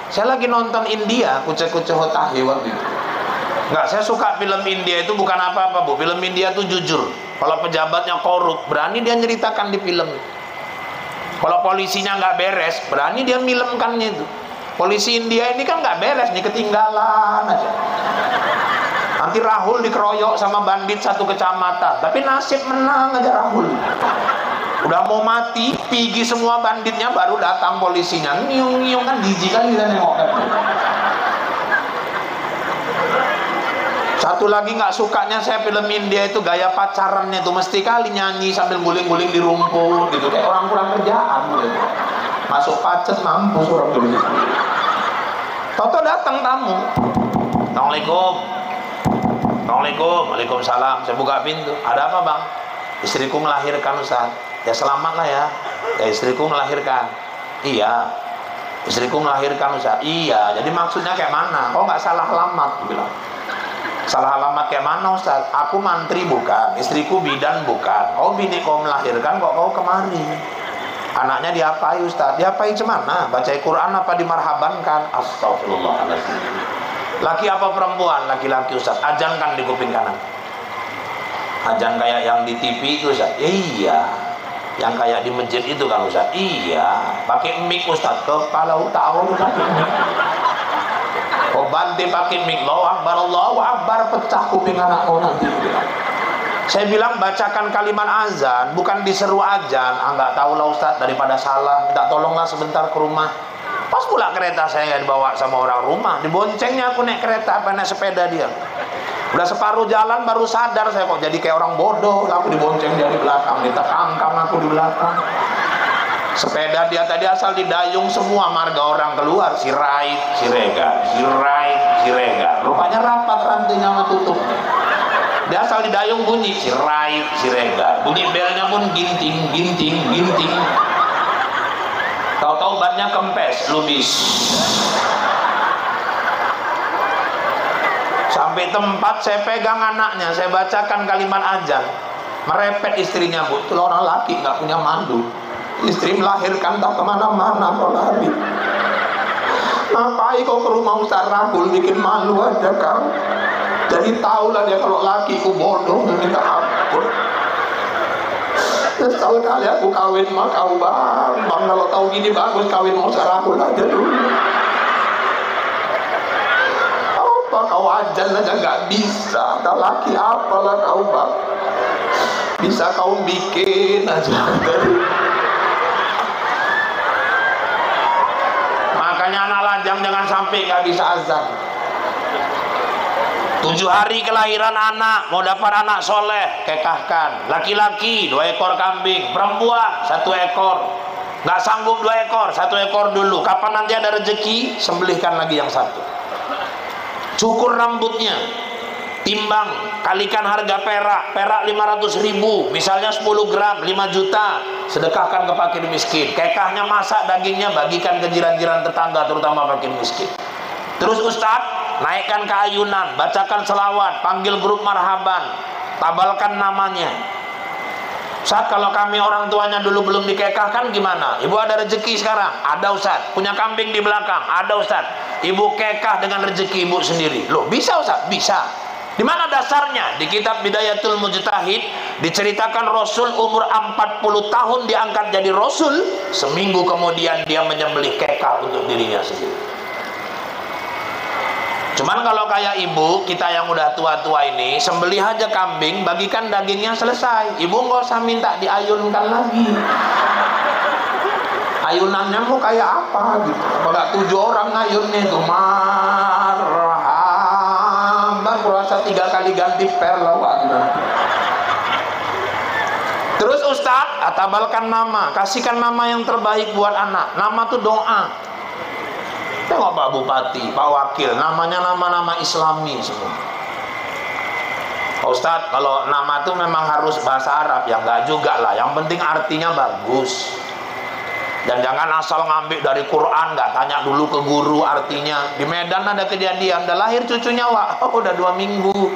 Saya lagi nonton India, kucek-kucek hotahi waktu itu. Enggak, saya suka film India itu bukan apa-apa, Bu. Film India itu jujur. Kalau pejabatnya korup, berani dia ceritakan di film. Kalau polisinya nggak beres, berani dia milemkannya itu. Polisi India ini kan nggak beres, nih ketinggalan aja. Nanti Rahul dikeroyok sama bandit satu kecamatan, tapi nasib menang aja Rahul. Udah mau mati, pergi semua banditnya, baru datang polisinya. Nyiung-nyiung, kan jijik kan kita nengok. Satu lagi nggak sukanya saya film India itu gaya pacarannya itu mesti kali nyanyi sambil guling-guling di rumput gitu, kayak orang kurang kerjaan gitu. Masuk pacet mampus orang dulu. Toto datang tamu. Assalamualaikum. Assalamualaikum. Waalaikumsalam. Saya buka pintu. Ada apa, Bang? Istriku melahirkan, Ustaz. Ya selamat lah ya. Ya istriku melahirkan. Iya. Istriku melahirkan, Ustaz. Iya. Jadi maksudnya kayak mana? Kau nggak salah alamat, bilang. Salah alamat kayak mana, Ustaz? Aku mantri bukan, istriku bidan bukan. Oh bini kau melahirkan, kok kau kemari? Anaknya diapai, Ustaz? Diapai cemana? Baca Quran apa dimarhabankan? Astagfirullahaladzim. Laki apa perempuan? Laki-laki, Ustaz. Ajankan di kuping kanan. Ajan kayak yang di TV itu, Ustaz. Iya. Yang kayak di masjid itu kan, Ustaz. Iya. Pakai mic, Ustaz. Kepala tahu pakai mic. Oh banti pakai mic, Allahu Akbar, pecah kuping anak kau nanti. Saya bilang bacakan kalimat azan, bukan diseru ajan. Nggak tahu lah Ustaz, daripada salah, minta tolonglah sebentar ke rumah. Pas pula kereta saya nggak dibawa sama orang rumah, diboncengnya aku naik kereta apa naik sepeda dia. Udah separuh jalan baru sadar saya kok jadi kayak orang bodoh. Aku dibonceng dari belakang, diterkam aku di belakang. Sepeda dia tadi asal didayung semua marga orang keluar, si right, si rega, si right, si rega. Rupanya rapat rantainya sama tutup. Dia asal didayung bunyi si right, si rega. Bunyi belnya pun ginting, ginting, ginting. Tahu-tahu bannya kempes, lubis. Sampai tempat saya pegang anaknya, saya bacakan kalimat azan. Merepet istrinya, Bu. Itu orang laki nggak punya mandu. Istri melahirkan tak kemana-mana kau lari. Ngapain kau ke rumah Ustaz Rahul bikin malu aja kau. Jadi tahulah dia kalau laki ku bodoh minta ampun. Nyesal kali aku kawin sama kau bang. Bang kalau tahu gini bagus kawin sama Ustaz Rahul aja dulu. Apa kau ajan aja nggak bisa. Ada laki apalah kau bang. Bisa kau bikin aja. Makanya anak lajang jangan sampai nggak bisa azan. 7 hari kelahiran anak, mau dapat anak soleh, kekahkan. Laki-laki 2 ekor kambing, perempuan 1 ekor. Nggak sanggup 2 ekor, 1 ekor dulu. Kapan nanti ada rezeki, sembelihkan lagi yang 1. Cukur rambutnya, timbang, kalikan harga perak. Perak 500.000, misalnya 10 gram, 5 juta. Sedekahkan ke fakir miskin. Kekahnya masak dagingnya, bagikan ke jiran-jiran tetangga, terutama fakir miskin. Terus Ustaz, naikkan ke ayunan, bacakan selawat, panggil grup marhaban, tabalkan namanya. Ustaz, kalau kami orang tuanya dulu belum dikekahkan gimana? Ibu ada rezeki sekarang? Ada Ustaz. Punya kambing di belakang? Ada Ustaz. Ibu kekah dengan rezeki ibu sendiri. Loh bisa Ustaz? Bisa. Di mana dasarnya? Di kitab Bidayatul Mujtahid diceritakan Rasul umur 40 tahun diangkat jadi Rasul. Seminggu kemudian dia menyembelih kekah untuk dirinya sendiri. Cuman kalau kayak ibu kita yang udah tua-tua ini, sembelih aja kambing, bagikan dagingnya, selesai. Ibu nggak usah minta diayunkan lagi. Ayunannya mau kayak apa gitu? Apa 7 orang ngayunnya itu? Marhaban, kurasa 3 kali ganti per lawan. Terus Ustaz, tabalkan nama, kasihkan nama yang terbaik buat anak. Nama tuh doa. Tengok Pak Bupati, Pak Wakil, namanya nama-nama Islami semua. Ustadz, kalau nama itu memang harus bahasa Arab, ya enggak juga lah. Yang penting artinya bagus. Dan jangan asal ngambil dari Quran, nggak tanya dulu ke guru artinya. Di Medan ada kejadian, udah lahir cucunya, Wak. Oh, udah 2 minggu.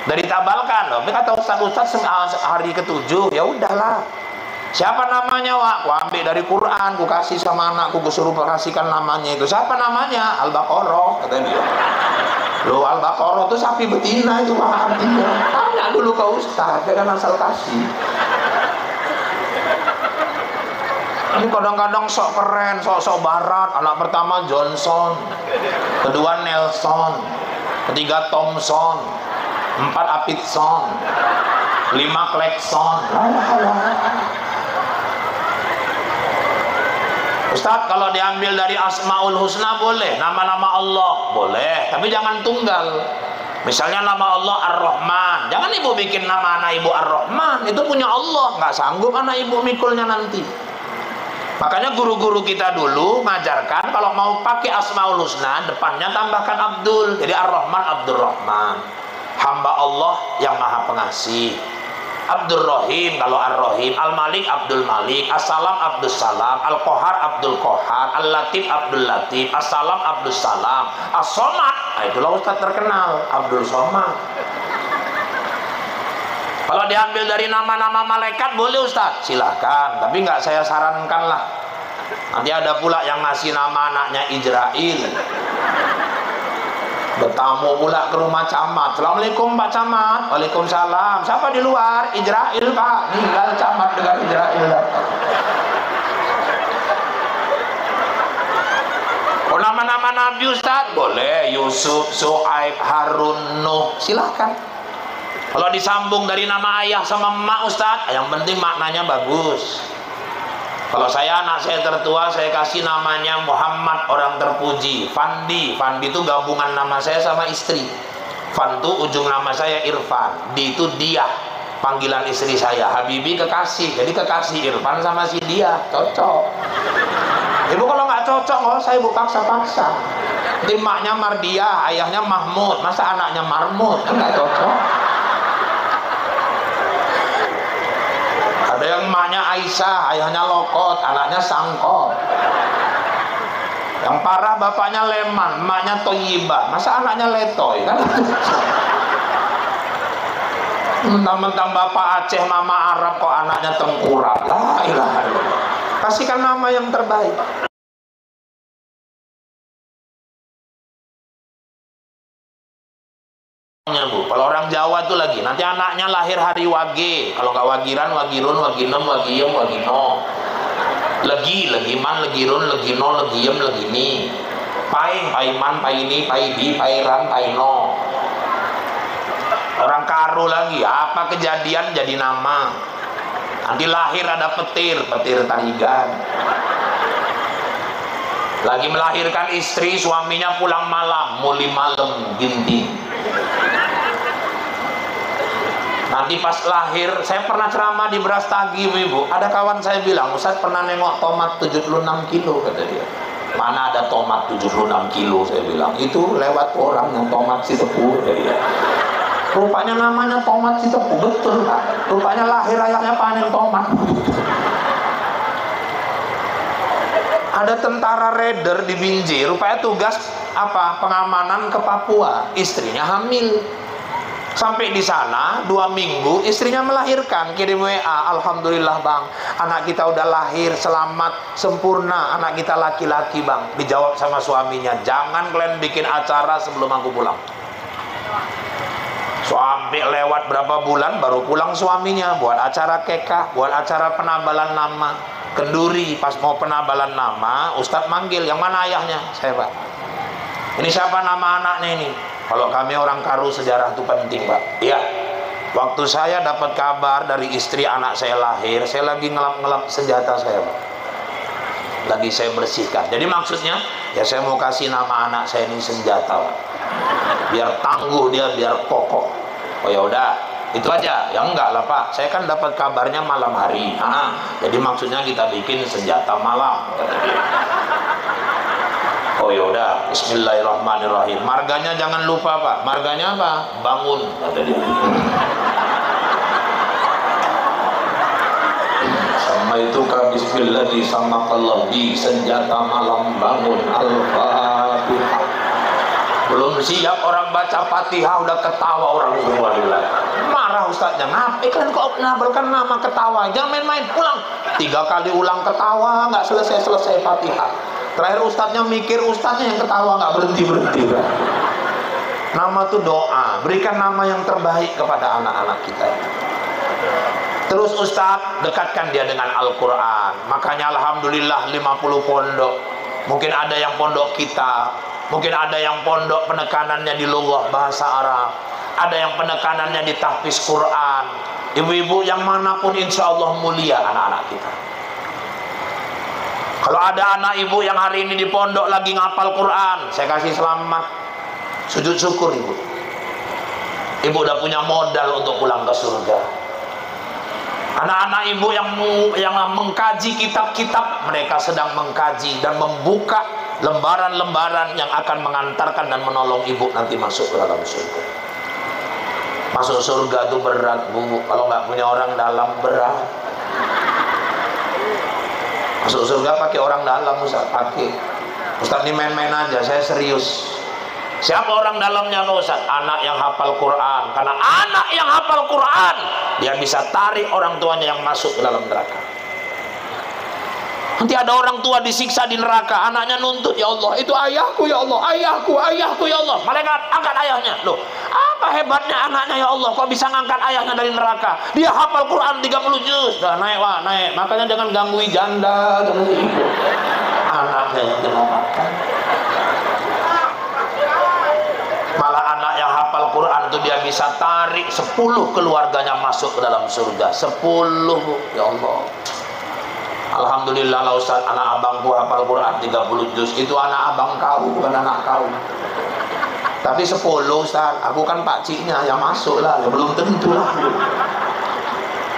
Dari tabalkan loh. Tapi kata Ustadz hari ke-7, ya udahlah. Siapa namanya, Wak? Ku ambil dari Quran, ku kasih sama anakku, ku suruh kasihkan namanya itu. Siapa namanya? Al-Baqarah, kata dia. Loh, Al-Baqarah itu sapi betina itu Pak artinya. Tanya dulu ke Ustaz, dia kan asal kasih. Ini kadang-kadang sok keren, sok barat. Anak pertama Johnson, kedua Nelson, ketiga Thompson, 4 Apitson, 5 Klekson. Ustadz, kalau diambil dari Asmaul Husna boleh, nama-nama Allah boleh, tapi jangan tunggal. Misalnya nama Allah Ar-Rahman, jangan ibu bikin nama anak ibu Ar-Rahman, itu punya Allah, nggak sanggup anak ibu mikulnya nanti. Makanya guru-guru kita dulu mengajarkan kalau mau pakai Asmaul Husna, depannya tambahkan Abdul. Jadi Ar-Rahman Abdurrahman, hamba Allah yang maha pengasih. Abdul Rahim kalau Ar-Rahim, Al-Malik Abdul Malik, As-Salam Abdul Salam, Al-Qahar Abdul Qahar, Al-Latif Abdul Latif, As-Salam Abdul Salam, As-Somad. Nah, itulah Ustaz terkenal, Abdul Somad. Kalau diambil dari nama-nama malaikat boleh Ustaz, silahkan, tapi nggak saya sarankan lah. Nanti ada pula yang ngasih nama anaknya Ijrail. Bertamu pula ke rumah camat. Assalamualaikum Pak Camat. Waalaikumsalam. Siapa di luar? Ijrail Pak. Tinggal camat dengan Ijrail. Oh, nama-nama Nabi Ustaz boleh. Yusuf, Su'aib, Harun, Nuh, silahkan. Kalau disambung dari nama ayah sama emak Ustaz, yang penting maknanya bagus. Kalau saya, anak saya tertua, saya kasih namanya Muhammad, orang terpuji. Fandi, Fandi itu gabungan nama saya sama istri. Fan itu ujung nama saya Irfan, Di itu dia, panggilan istri saya. Habibi kekasih, jadi kekasih Irfan sama si dia, cocok. Ibu kalau nggak cocok, nggak usah ibu paksa-paksa. Nanti maknya Mardia, ayahnya Mahmud, masa anaknya Marmud, kan nggak cocok. Ada yang emaknya Aisyah, ayahnya Lokot, anaknya Sangkot. Yang parah bapaknya Leman, emaknya Toyibah, masa anaknya Letoy, kan? Mentang-mentang bapak Aceh, mama Arab, kok anaknya Tengkurap. La ilaha illallah. Kasihkan nama yang terbaik. Bu, kalau orang Jawa tuh lagi nanti anaknya lahir hari Wage, kalau nggak Wagiran, Wagirun, Waginem, Wagiem, Wagino, Legiman, Legirun, Legino, Legiem, Legini, Paing, Paiman, Paini, Paidi, Pairan, Paino. Orang Karo lagi, apa kejadian jadi nama. Nanti lahir ada Petir, Petir Tarigan. Lagi melahirkan istri, suaminya pulang malam, muli malam, ginting. Nanti pas lahir, saya pernah ceramah di Brastagi, Ibu. Ada kawan saya bilang, Ustaz pernah nengok tomat 76 kilo, kata dia. Mana ada tomat 76 kilo, saya bilang. Itu lewat orang yang tomat si tepu, kata dia. Rupanya namanya tomat si tepu, betul Pak. Rupanya lahir ayahnya panen tomat. Ada tentara raider di Binjai, rupanya tugas apa? Pengamanan ke Papua. Istrinya hamil. Sampai di sana 2 minggu istrinya melahirkan, kirim WA, alhamdulillah bang, anak kita udah lahir selamat sempurna, anak kita laki-laki bang. Dijawab sama suaminya, jangan kalian bikin acara sebelum aku pulang. Sampai lewat berapa bulan baru pulang suaminya, buat acara kekah, buat acara penabalan nama. Kenduri, pas mau penabalan nama, Ustadz manggil, yang mana ayahnya? Saya Pak. Ini siapa nama anaknya ini? Kalau kami orang Karo sejarah itu penting Pak. Iya. Waktu saya dapat kabar dari istri anak saya lahir, saya lagi ngelap-ngelap senjata saya Pak. Lagi saya bersihkan. Jadi maksudnya, ya saya mau kasih nama anak saya ini senjata Pak. Biar tangguh dia, biar kokoh. Oh ya udah, itu aja. Ya enggak lah Pak. Saya kan dapat kabarnya malam hari. Jadi maksudnya kita bikin senjata malam. Oh yaudah, bismillahirrahmanirrahim. Marganya jangan lupa Pak. Marganya apa? Bangun, kata dia. Sama itu bismillah sama Allah di senjata malam bangun. Al-Fatihah. Belum siap orang baca Fatihah udah ketawa orang semua. Marah ustaznya, ngapain kalian kok menabelkan nama ketawa? Jangan main-main, ulang. 3 kali ulang ketawa, nggak selesai-selesai Fatihah. Terakhir ustaznya mikir, ustaznya yang ketawa nggak berhenti-berhenti. Nama itu doa, berikan nama yang terbaik kepada anak-anak kita. Terus ustaz, dekatkan dia dengan Al-Quran. Makanya alhamdulillah 50 pondok. Mungkin ada yang pondok kita, mungkin ada yang pondok penekanannya di lughah bahasa Arab, ada yang penekanannya di tahfiz Quran. Ibu-ibu yang manapun insya Allah mulia anak-anak kita. Kalau ada anak ibu yang hari ini di pondok lagi ngapal Quran, saya kasih selamat, sujud syukur ibu. Ibu udah punya modal untuk pulang ke surga. Anak-anak ibu yang mengkaji kitab-kitab, mereka sedang mengkaji dan membuka lembaran-lembaran yang akan mengantarkan dan menolong ibu nanti masuk ke dalam surga. Masuk surga itu berat bu, kalau nggak punya orang dalam berat. Masuk surga pakai orang dalam Ustaz, pakai. Ustaz ini main-main aja, saya serius. Siapa orang dalamnya Pak Ustaz? Anak yang hafal Quran. Karena anak yang hafal Quran, dia bisa tarik orang tuanya yang masuk ke dalam neraka. Nanti ada orang tua disiksa di neraka, anaknya nuntut, ya Allah, itu ayahku ya Allah, ayahku ya Allah. Malaikat angkat ayahnya. Loh, apa hebatnya anaknya ya Allah, kok bisa ngangkat ayahnya dari neraka? Dia hafal Quran 30 juz. Dah naik wah, naik. Makanya jangan ganggu janda, ganggu ibu. Anaknya yang kena makan. Malah anak yang hafal Quran itu dia bisa tarik 10 keluarganya masuk ke dalam surga. 10, ya Allah. Alhamdulillah lah Ustaz, anak abangku hafal Quran 30 juz. Itu anak abang kau, bukan anak kau. Tapi 10 Ustaz, aku kan pakciknya, yang masuk lah, ya belum tentu lah.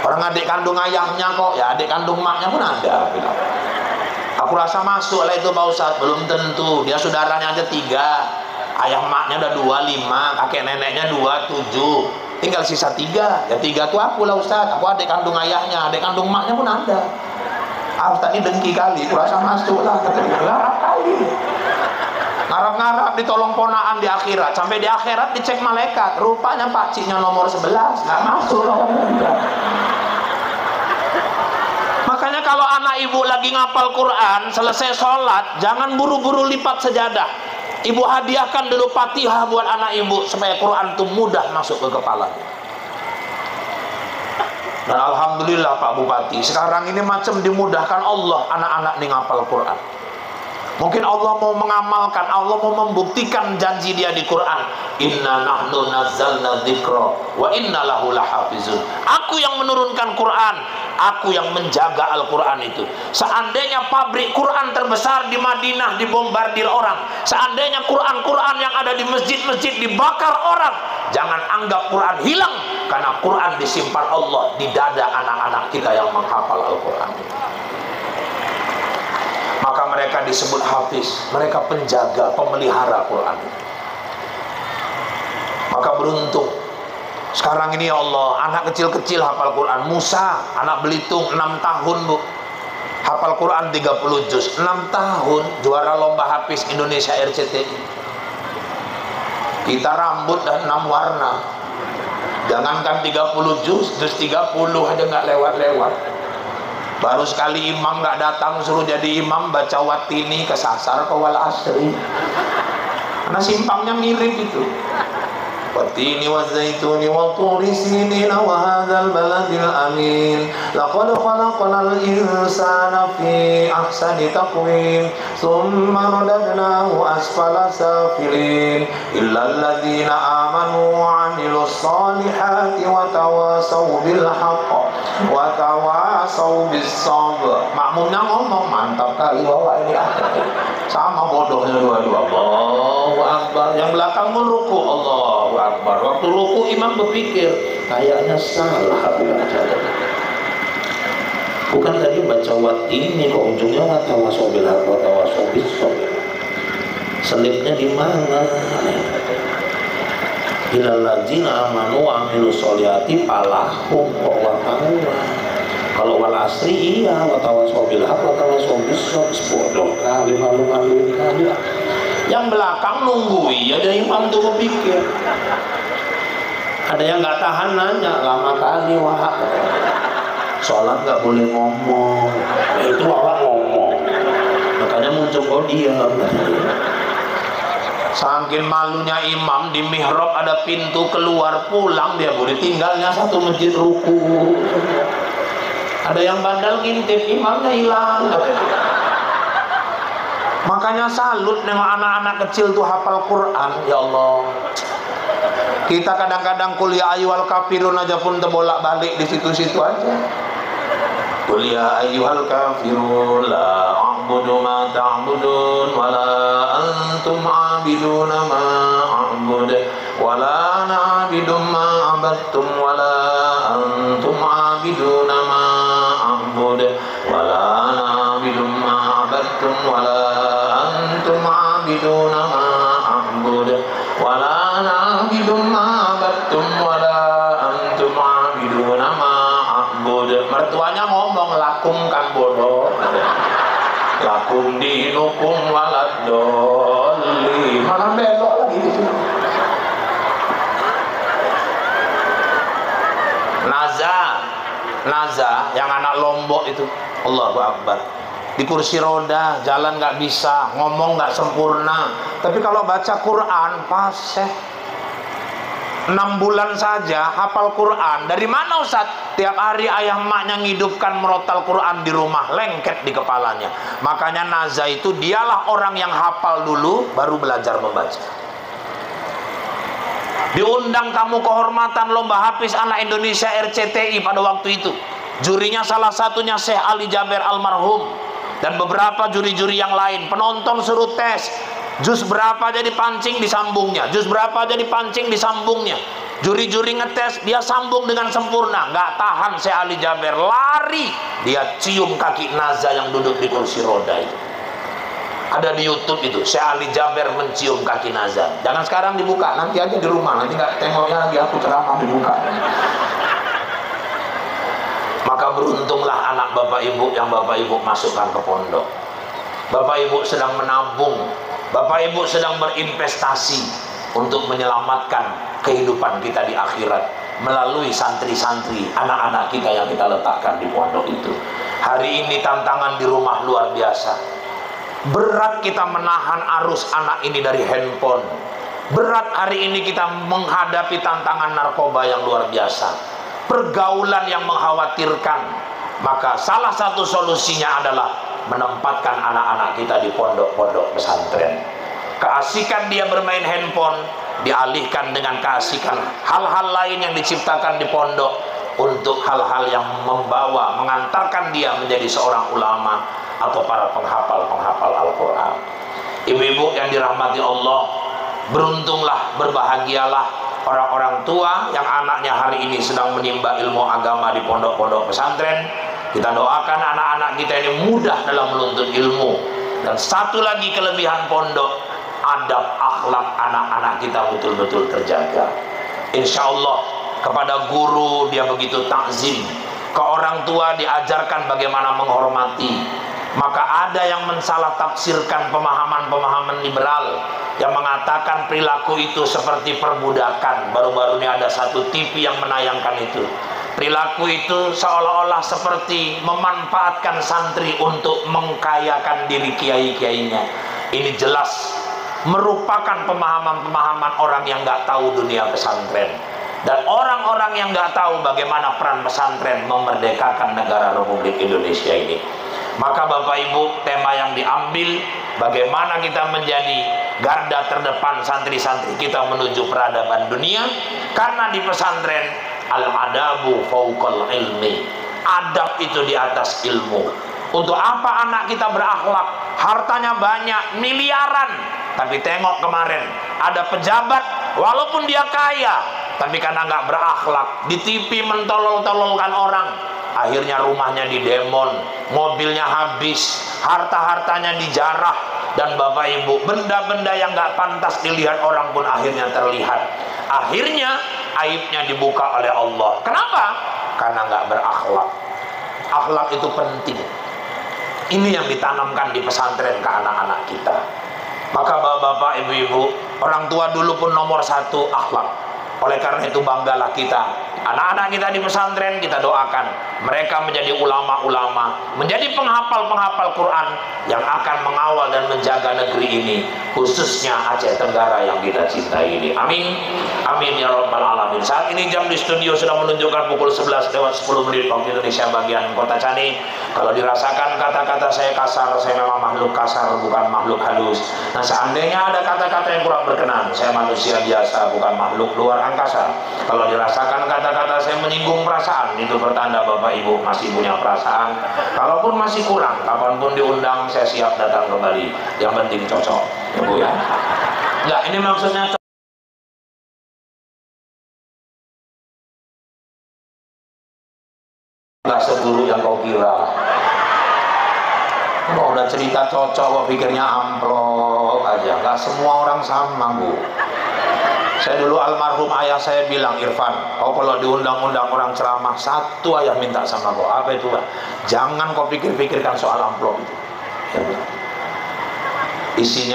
Orang adik kandung ayahnya kok, ya adik kandung maknya pun ada. Aku rasa masuk lah itu Pak Ustaz, belum tentu. Dia saudaranya aja 3. Ayah maknya udah 2, 5, kakek neneknya 2, 7, tinggal sisa 3. Ya 3 itu aku lah Ustaz, aku adik kandung ayahnya, adik kandung maknya pun ada. Ustaz ini dengki kali, kurasa masuk lah, ngarap kali. Ngarap-ngarap ditolong ponaan di akhirat, sampai di akhirat dicek malaikat, rupanya pakciknya nomor 11, nggak masuk lah. Makanya kalau anak ibu lagi ngapal Quran, selesai sholat, jangan buru-buru lipat sejadah. Ibu hadiahkan dulu Fatihah buat anak ibu supaya Quran itu mudah masuk ke kepalanya. Dan alhamdulillah Pak Bupati, sekarang ini macam dimudahkan Allah anak-anak nih ngapal Quran. Mungkin Allah mau mengamalkan, Allah mau membuktikan janji dia di Quran. Inna nahnu nazzalna dzikra wa inna lahu lahafizun. Aku yang menurunkan Quran, aku yang menjaga Al-Quran itu. Seandainya pabrik Quran terbesar di Madinah dibombardir orang, seandainya Quran-Quran yang ada di masjid-masjid dibakar orang, jangan anggap Quran hilang, karena Quran disimpan Allah di dada anak-anak kita yang menghafal Al-Quran. Maka mereka disebut hafiz, mereka penjaga, pemelihara Quran. Maka beruntung sekarang ini ya Allah, anak kecil-kecil hafal Quran. Musa, anak Belitung, 6 tahun bu, hafal Quran 30 juz. 6 tahun juara lomba hafiz Indonesia RCTI. Kita rambut dan 6 warna. Jangankan 30 juz 30 aja nggak lewat-lewat. Baru sekali imam nggak datang, suruh jadi imam baca watini kesasar ke wal asri. Karena simpangnya mirip itu. Watini wa zaituni wa turi sinina wa hadzal baladil amin. Laqad khalaqnal insana fi ahsani taqwim. Tsumma radadnahu asfala safilin. Illal ladzina amanu wa 'amilus solihati wa tawasaw bil haqq wa tawasaw bis sabr. Makmumnya ngomong, mantap kali bawa ini. Sama bodohnya dua-dua. Allahu Akbar. Yang belakang pun ruku, Allahu Akbar. Waktu ruku imam berpikir, kayaknya salah baca. Bukan tadi baca watini kok ujungnya wa tawasaw bil haqq wa tawasaw bis sabr. Selipnya di mana? Ilal ladzina amanu wa 'amilus solihati falahum wa taqwa. Kalau wal asri iya, wa tawasaw bil haqq wa tawasaw bis sabr. Bodoh kali, malu-maluin kali. Yang belakang nunggu, iya ada imam tuh berpikir. Ada yang nggak tahan nanya, lama kali wah. Sholat nggak boleh ngomong, ya itu orang ngomong. Makanya muncul kok dia. Saking malunya imam, di mihrab ada pintu keluar pulang dia boleh tinggalnya satu masjid ruku. Ada yang bandel ngintip, imamnya hilang. Makanya salut nengok anak-anak kecil tuh hafal Quran. Ya Allah, kita kadang-kadang kuliah ayyuhal kafirun aja pun terbolak-balik di situ-situ aja. Kuliah ayyuhal kafirun la a'budu ma ta'budun wa la antum 'abiduna ma a'budu wa la na'budu ma 'abadtum wa la antum 'abiduna ma a'budu wa la na'budu ma 'abadtum wa la antum 'abiduna ma a'budu wa la na'budu ma 'abadtum wa la antum 'abiduna ma a'budu. Mertuanya ngomong lakum kan bodoh. Lakum dinukum walad dolli. Malah belok lagi di sini. Naza yang anak Lombok itu, Allahu Akbar. Di kursi roda, jalan nggak bisa, ngomong nggak sempurna. Tapi kalau baca Quran fasih. 6 bulan saja hafal Quran. Dari mana Ustaz? Tiap hari ayah emaknya ngidupkan merotal Quran di rumah, lengket di kepalanya. Makanya Naza itu dialah orang yang hafal dulu baru belajar membaca. Diundang tamu kehormatan lomba hafiz anak Indonesia RCTI pada waktu itu. Jurinya salah satunya Syekh Ali Jaber almarhum dan beberapa juri-juri yang lain. Penonton suruh tes. Juz berapa jadi pancing disambungnya, juz berapa jadi pancing disambungnya. Juri-juri ngetes, dia sambung dengan sempurna. Nggak tahan Syekh Ali Jaber, lari. Dia cium kaki Naza yang duduk di kursi roda itu. Ada di YouTube itu, Syekh Ali Jaber mencium kaki Naza. Jangan sekarang dibuka, nanti aja di rumah. Nanti nggak tengoknya lagi aku ceramah dibuka. Maka beruntunglah anak Bapak Ibu yang Bapak Ibu masukkan ke pondok. Bapak Ibu sedang menabung, Bapak Ibu sedang berinvestasi untuk menyelamatkan kehidupan kita di akhirat melalui santri-santri, anak-anak kita yang kita letakkan di pondok itu. Hari ini tantangan di rumah luar biasa. Berat kita menahan arus anak ini dari handphone. Berat hari ini kita menghadapi tantangan narkoba yang luar biasa. Pergaulan yang mengkhawatirkan. Maka salah satu solusinya adalah menempatkan anak-anak kita di pondok-pondok pesantren. Keasikan dia bermain handphone dialihkan dengan keasikan hal-hal lain yang diciptakan di pondok untuk hal-hal yang membawa, mengantarkan dia menjadi seorang ulama atau para penghafal Al-Quran. Ibu-ibu yang dirahmati Allah, beruntunglah, berbahagialah orang-orang tua yang anaknya hari ini sedang menimba ilmu agama di pondok-pondok pesantren. Kita doakan anak-anak kita ini mudah dalam menuntut ilmu. Dan satu lagi kelebihan pondok, adab akhlak anak-anak kita betul-betul terjaga. Insya Allah kepada guru dia begitu takzim, ke orang tua diajarkan bagaimana menghormati. Maka ada yang mensalah tafsirkan pemahaman-pemahaman liberal yang mengatakan perilaku itu seperti perbudakan. Baru-baru ini ada satu TV yang menayangkan itu. Perilaku itu seolah-olah seperti memanfaatkan santri untuk mengkayakan diri kiai-kiainya. Ini jelas merupakan pemahaman-pemahaman orang yang nggak tahu dunia pesantren dan orang-orang yang nggak tahu bagaimana peran pesantren memerdekakan negara Republik Indonesia ini. Maka Bapak Ibu, tema yang diambil bagaimana kita menjadi garda terdepan santri-santri kita menuju peradaban dunia, karena di pesantren al-adabu fauqal ilmi, adab itu di atas ilmu. Untuk apa anak kita berakhlak? Hartanya banyak, miliaran, tapi tengok kemarin ada pejabat walaupun dia kaya, tapi karena nggak berakhlak, di TV mentolol-tololkan orang, akhirnya rumahnya didemon, mobilnya habis, harta-hartanya dijarah, dan Bapak Ibu, benda-benda yang nggak pantas dilihat orang pun akhirnya terlihat. Akhirnya aibnya dibuka oleh Allah. Kenapa? Karena nggak berakhlak. Akhlak itu penting. Ini yang ditanamkan di pesantren ke anak-anak kita. Maka bapak-bapak, ibu-ibu, orang tua dulu pun nomor satu akhlak. Oleh karena itu banggalah kita, anak-anak kita di pesantren, kita doakan mereka menjadi ulama-ulama, menjadi penghafal-penghafal Quran yang akan mengawal dan menjaga negeri ini, khususnya Aceh Tenggara yang kita cintai ini. Amin, amin ya rabbal alamin. Saat ini jam di studio sudah menunjukkan pukul 11 lewat 10 menit waktu Indonesia bagian Kota Cani. Kalau dirasakan kata-kata saya kasar, saya memang makhluk kasar, bukan makhluk halus. Nah, seandainya ada kata-kata yang kurang berkenan, saya manusia biasa, bukan makhluk luar angkasa. Kalau dirasakan kata-kata saya menyinggung perasaan, itu pertanda bapak ibu masih punya perasaan. Kalaupun masih kurang, kapanpun diundang saya siap datang kembali. Yang penting cocok, ya bu ya. Enggak, ini maksudnya nggak seburuk yang kau kira. Kok udah cerita cocok kok pikirnya amplop aja. Nggak semua orang sama bu. Saya dulu almarhum ayah saya bilang, Irfan, kau kalau diundang-undang orang ceramah, satu ayah minta sama kau. Apa itu? Jangan kau pikir-pikirkan soal amplop itu.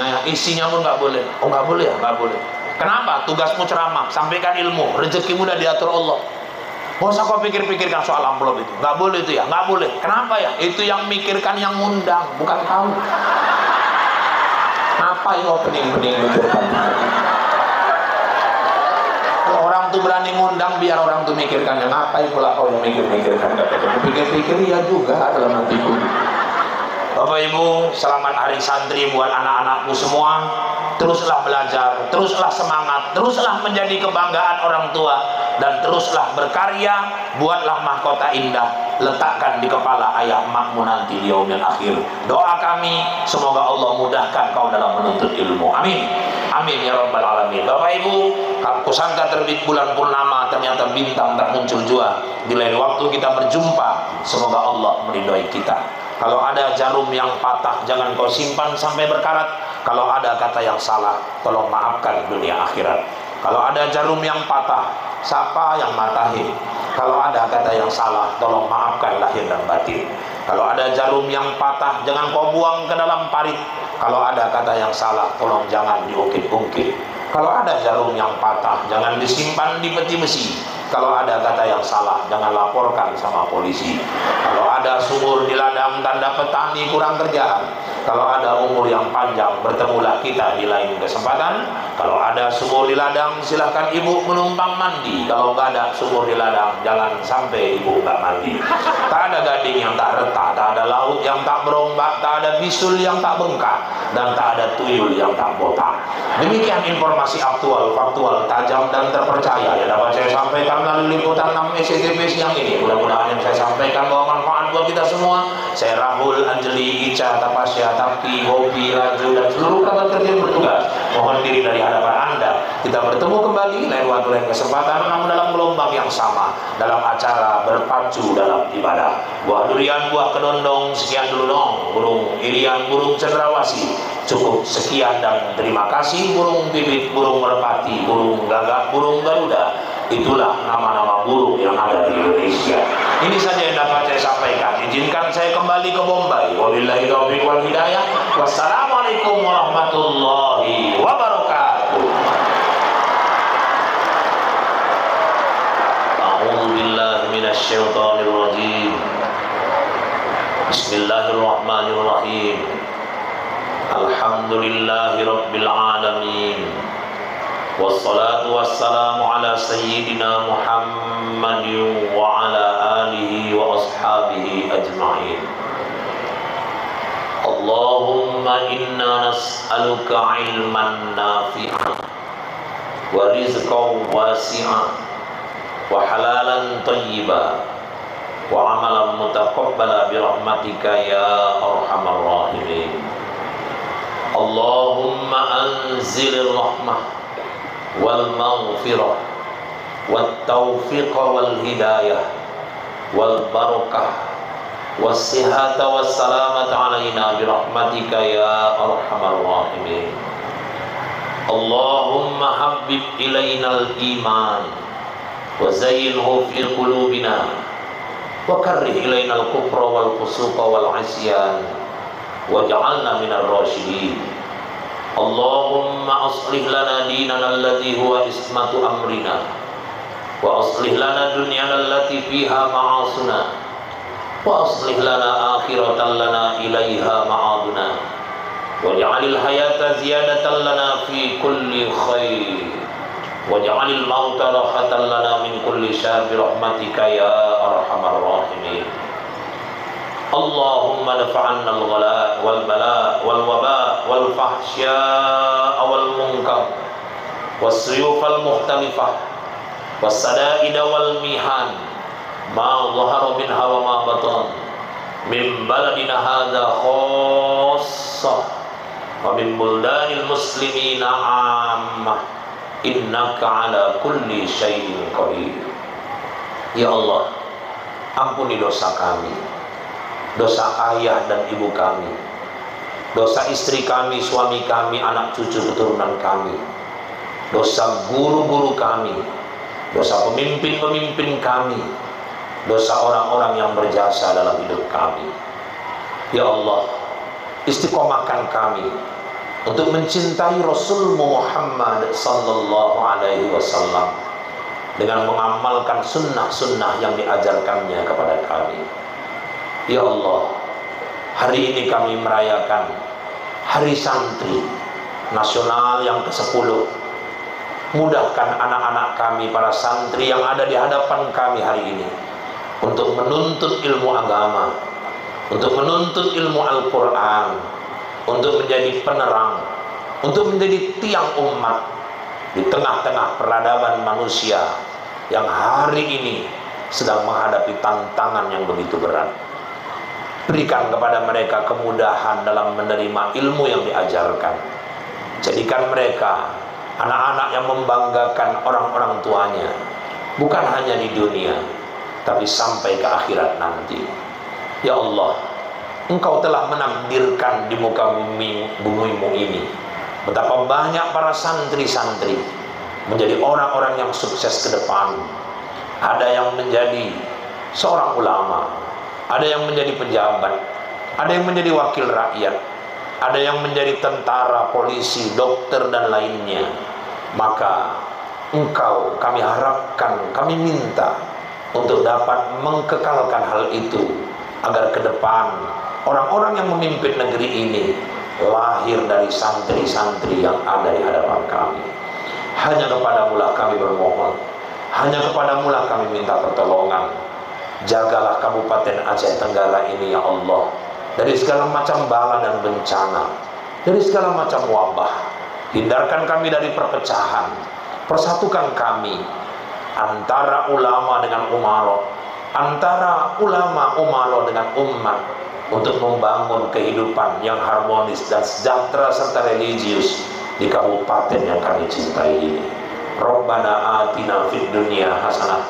Ya, isinya pun nggak boleh. Oh nggak boleh ya? Nggak boleh. Kenapa? Tugasmu ceramah, sampaikan ilmu, rezekimu udah diatur Allah. Gak usah kau pikir-pikirkan soal amplop itu. Nggak boleh itu ya? Nggak boleh. Kenapa ya? Itu yang mikirkan yang ngundang, bukan kamu. Apa yang kau pening-pening mikirkan? Orang tuh berani ngundang, biar orang tuh mikirkan. Yang ngapain pula kau yang mikir-mikirkan? Pikir-pikir ya juga dalam hatiku. Bapak Ibu, selamat hari santri buat anak-anakku semua. Teruslah belajar, teruslah semangat, teruslah menjadi kebanggaan orang tua, dan teruslah berkarya. Buatlah mahkota indah, letakkan di kepala ayah makmu nanti di yaumil akhir. Doa kami, semoga Allah mudahkan kau dalam menuntut ilmu. Amin, amin ya rabbal alamin. Bapak Ibu, aku sangka terbit bulan purnama, ternyata bintang tak muncul jua. Di lain waktu kita berjumpa, semoga Allah meridhoi kita. Kalau ada jarum yang patah, jangan kau simpan sampai berkarat. Kalau ada kata yang salah, tolong maafkan dunia akhirat. Kalau ada jarum yang patah, siapa yang matahin? Kalau ada kata yang salah, tolong maafkan lahir dan batin. Kalau ada jarum yang patah, jangan kau buang ke dalam parit. Kalau ada kata yang salah, tolong jangan diungkit-ungkit. Kalau ada jarum yang patah, jangan disimpan di peti besi. Kalau ada kata yang salah, jangan laporkan sama polisi. Kalau ada sumur di ladang, tanda petani kurang kerjaan. Kalau ada umur yang panjang, bertemulah kita di lain kesempatan. Kalau ada sumur di ladang, silahkan ibu menumpang mandi. Kalau nggak ada sumur di ladang, jangan sampai ibu nggak mandi. Tak ada gading yang tak retak, tak ada laut yang tak berombak, tak ada bisul yang tak bengkak, dan tak ada tuyul yang tak botak. Demikian informasi aktual, faktual, tajam dan terpercaya yang dapat saya sampaikan melalui liputan 6 SCTV siang ini. Mudah-mudahan yang saya sampaikan bawa manfaat buat kita semua. Saya Rahul, Anjeli, Ica, Tapasya, Tapi, Hobi, Raju, dan seluruh kerabat kerja yang bertugas mohon diri dari hadapan Anda. Kita bertemu kembali lain waktu lain kesempatan, namun dalam gelombang yang sama, dalam acara berpacu dalam ibadah. Buah durian, buah kedondong, sekian dulu dong. Burung irian, burung cendrawasih, cukup sekian dan terima kasih. Burung pipit, burung merpati, burung gagak, burung garuda, itulah nama-nama burung yang ada di Indonesia. Ini saja yang dapat saya sampaikan. Izinkan saya kembali ke Bombay. Wabillahi taufiq wal hidayah. Wassalamualaikum warahmatullahi wabarakatuh. A'udzu billahi minasy syaithanir rajim. Bismillahirrahmanirrahim. Alhamdulillahi rabbil alamin. Wassalatu wassalamu ala sayyidina Muhammadin wa ala alihi wa ashabihi ajma'in. Allahumma inna nas'aluka ilman nafi'an wa rizqan wasi'an wa halalan tayyiban wa amalan mutaqabbala bi rahmatika ya arhamar rahimin. Allahumma anzil rahmah wal maghfirah wat taufiq wal hidayah wal barakah was sihhata was salamata alaina bi rahmatika ya arhamar rahimin. Allahumma habbib ilainal iman wa zayyinhu fi qulubina wa karrih ilainal kufra wal fusuqa wal isyan waj'alna minar rasyidin. Allahumma aslih lana dinana alladhi huwa ismatu amrina wa aslih lana dunyana allati fiha ma'asuna wa aslih lana akhiratan lana ilaiha ma'aduna waj'alil hayata ziyadatan lana fi kulli khair waj'alil mauta rahatan lana min kulli syarri rahmatika ya arhamar rahimin. Allahumma dafa'anna al-ghala wal bala wal waba wal fahsya wal munkar was suyuf al mukhtalifah was sadaid wal mihan ma dhahara minha wa ma batan min baladina hadha khassah wa min buldanil muslimina ammah innaka ala kulli syai'in qadir. Ya Allah, ampuni dosa kami, dosa ayah dan ibu kami, dosa istri kami, suami kami, anak cucu keturunan kami, dosa guru-guru kami, dosa pemimpin-pemimpin kami, dosa orang-orang yang berjasa dalam hidup kami. Ya Allah, istiqomahkan kami untuk mencintai Rasul Muhammad sallallahu alaihi wasallam dengan mengamalkan sunnah-sunnah yang diajarkannya kepada kami. Ya Allah, hari ini kami merayakan Hari Santri Nasional yang ke-10. Mudahkan anak-anak kami, para santri yang ada di hadapan kami hari ini, untuk menuntut ilmu agama, untuk menuntut ilmu Al-Quran, untuk menjadi penerang, untuk menjadi tiang umat di tengah-tengah peradaban manusia yang hari ini sedang menghadapi tantangan yang begitu berat. Berikan kepada mereka kemudahan dalam menerima ilmu yang diajarkan. Jadikan mereka anak-anak yang membanggakan orang-orang tuanya, bukan hanya di dunia, tapi sampai ke akhirat nanti. Ya Allah, Engkau telah menakdirkan di muka bumi-mu ini betapa banyak para santri-santri menjadi orang-orang yang sukses ke depan. Ada yang menjadi seorang ulama, ada yang menjadi pejabat, ada yang menjadi wakil rakyat, ada yang menjadi tentara, polisi, dokter, dan lainnya. Maka Engkau, kami harapkan, kami minta untuk dapat mengkekalkan hal itu, agar ke depan orang-orang yang memimpin negeri ini lahir dari santri-santri yang ada di hadapan kami. Hanya kepadamu lah kami bermohon, hanya kepadamu lah kami minta pertolongan. Jagalah Kabupaten Aceh Tenggara ini ya Allah, dari segala macam bala dan bencana, dari segala macam wabah. Hindarkan kami dari perpecahan, persatukan kami antara ulama dengan umaro, antara ulama umaro dengan umat, untuk membangun kehidupan yang harmonis dan sejahtera serta religius di kabupaten yang kami cintai ini. Rabbana atina fid dunya hasanah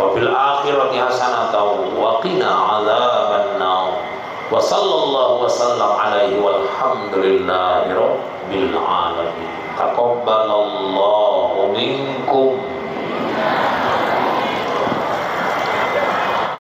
wa fil akhirati hasanah wa qina adzabannar. Wa sallallahu wa sallam alaihi walhamdulillahi rabbil alamin. Taqabbalallahu minkum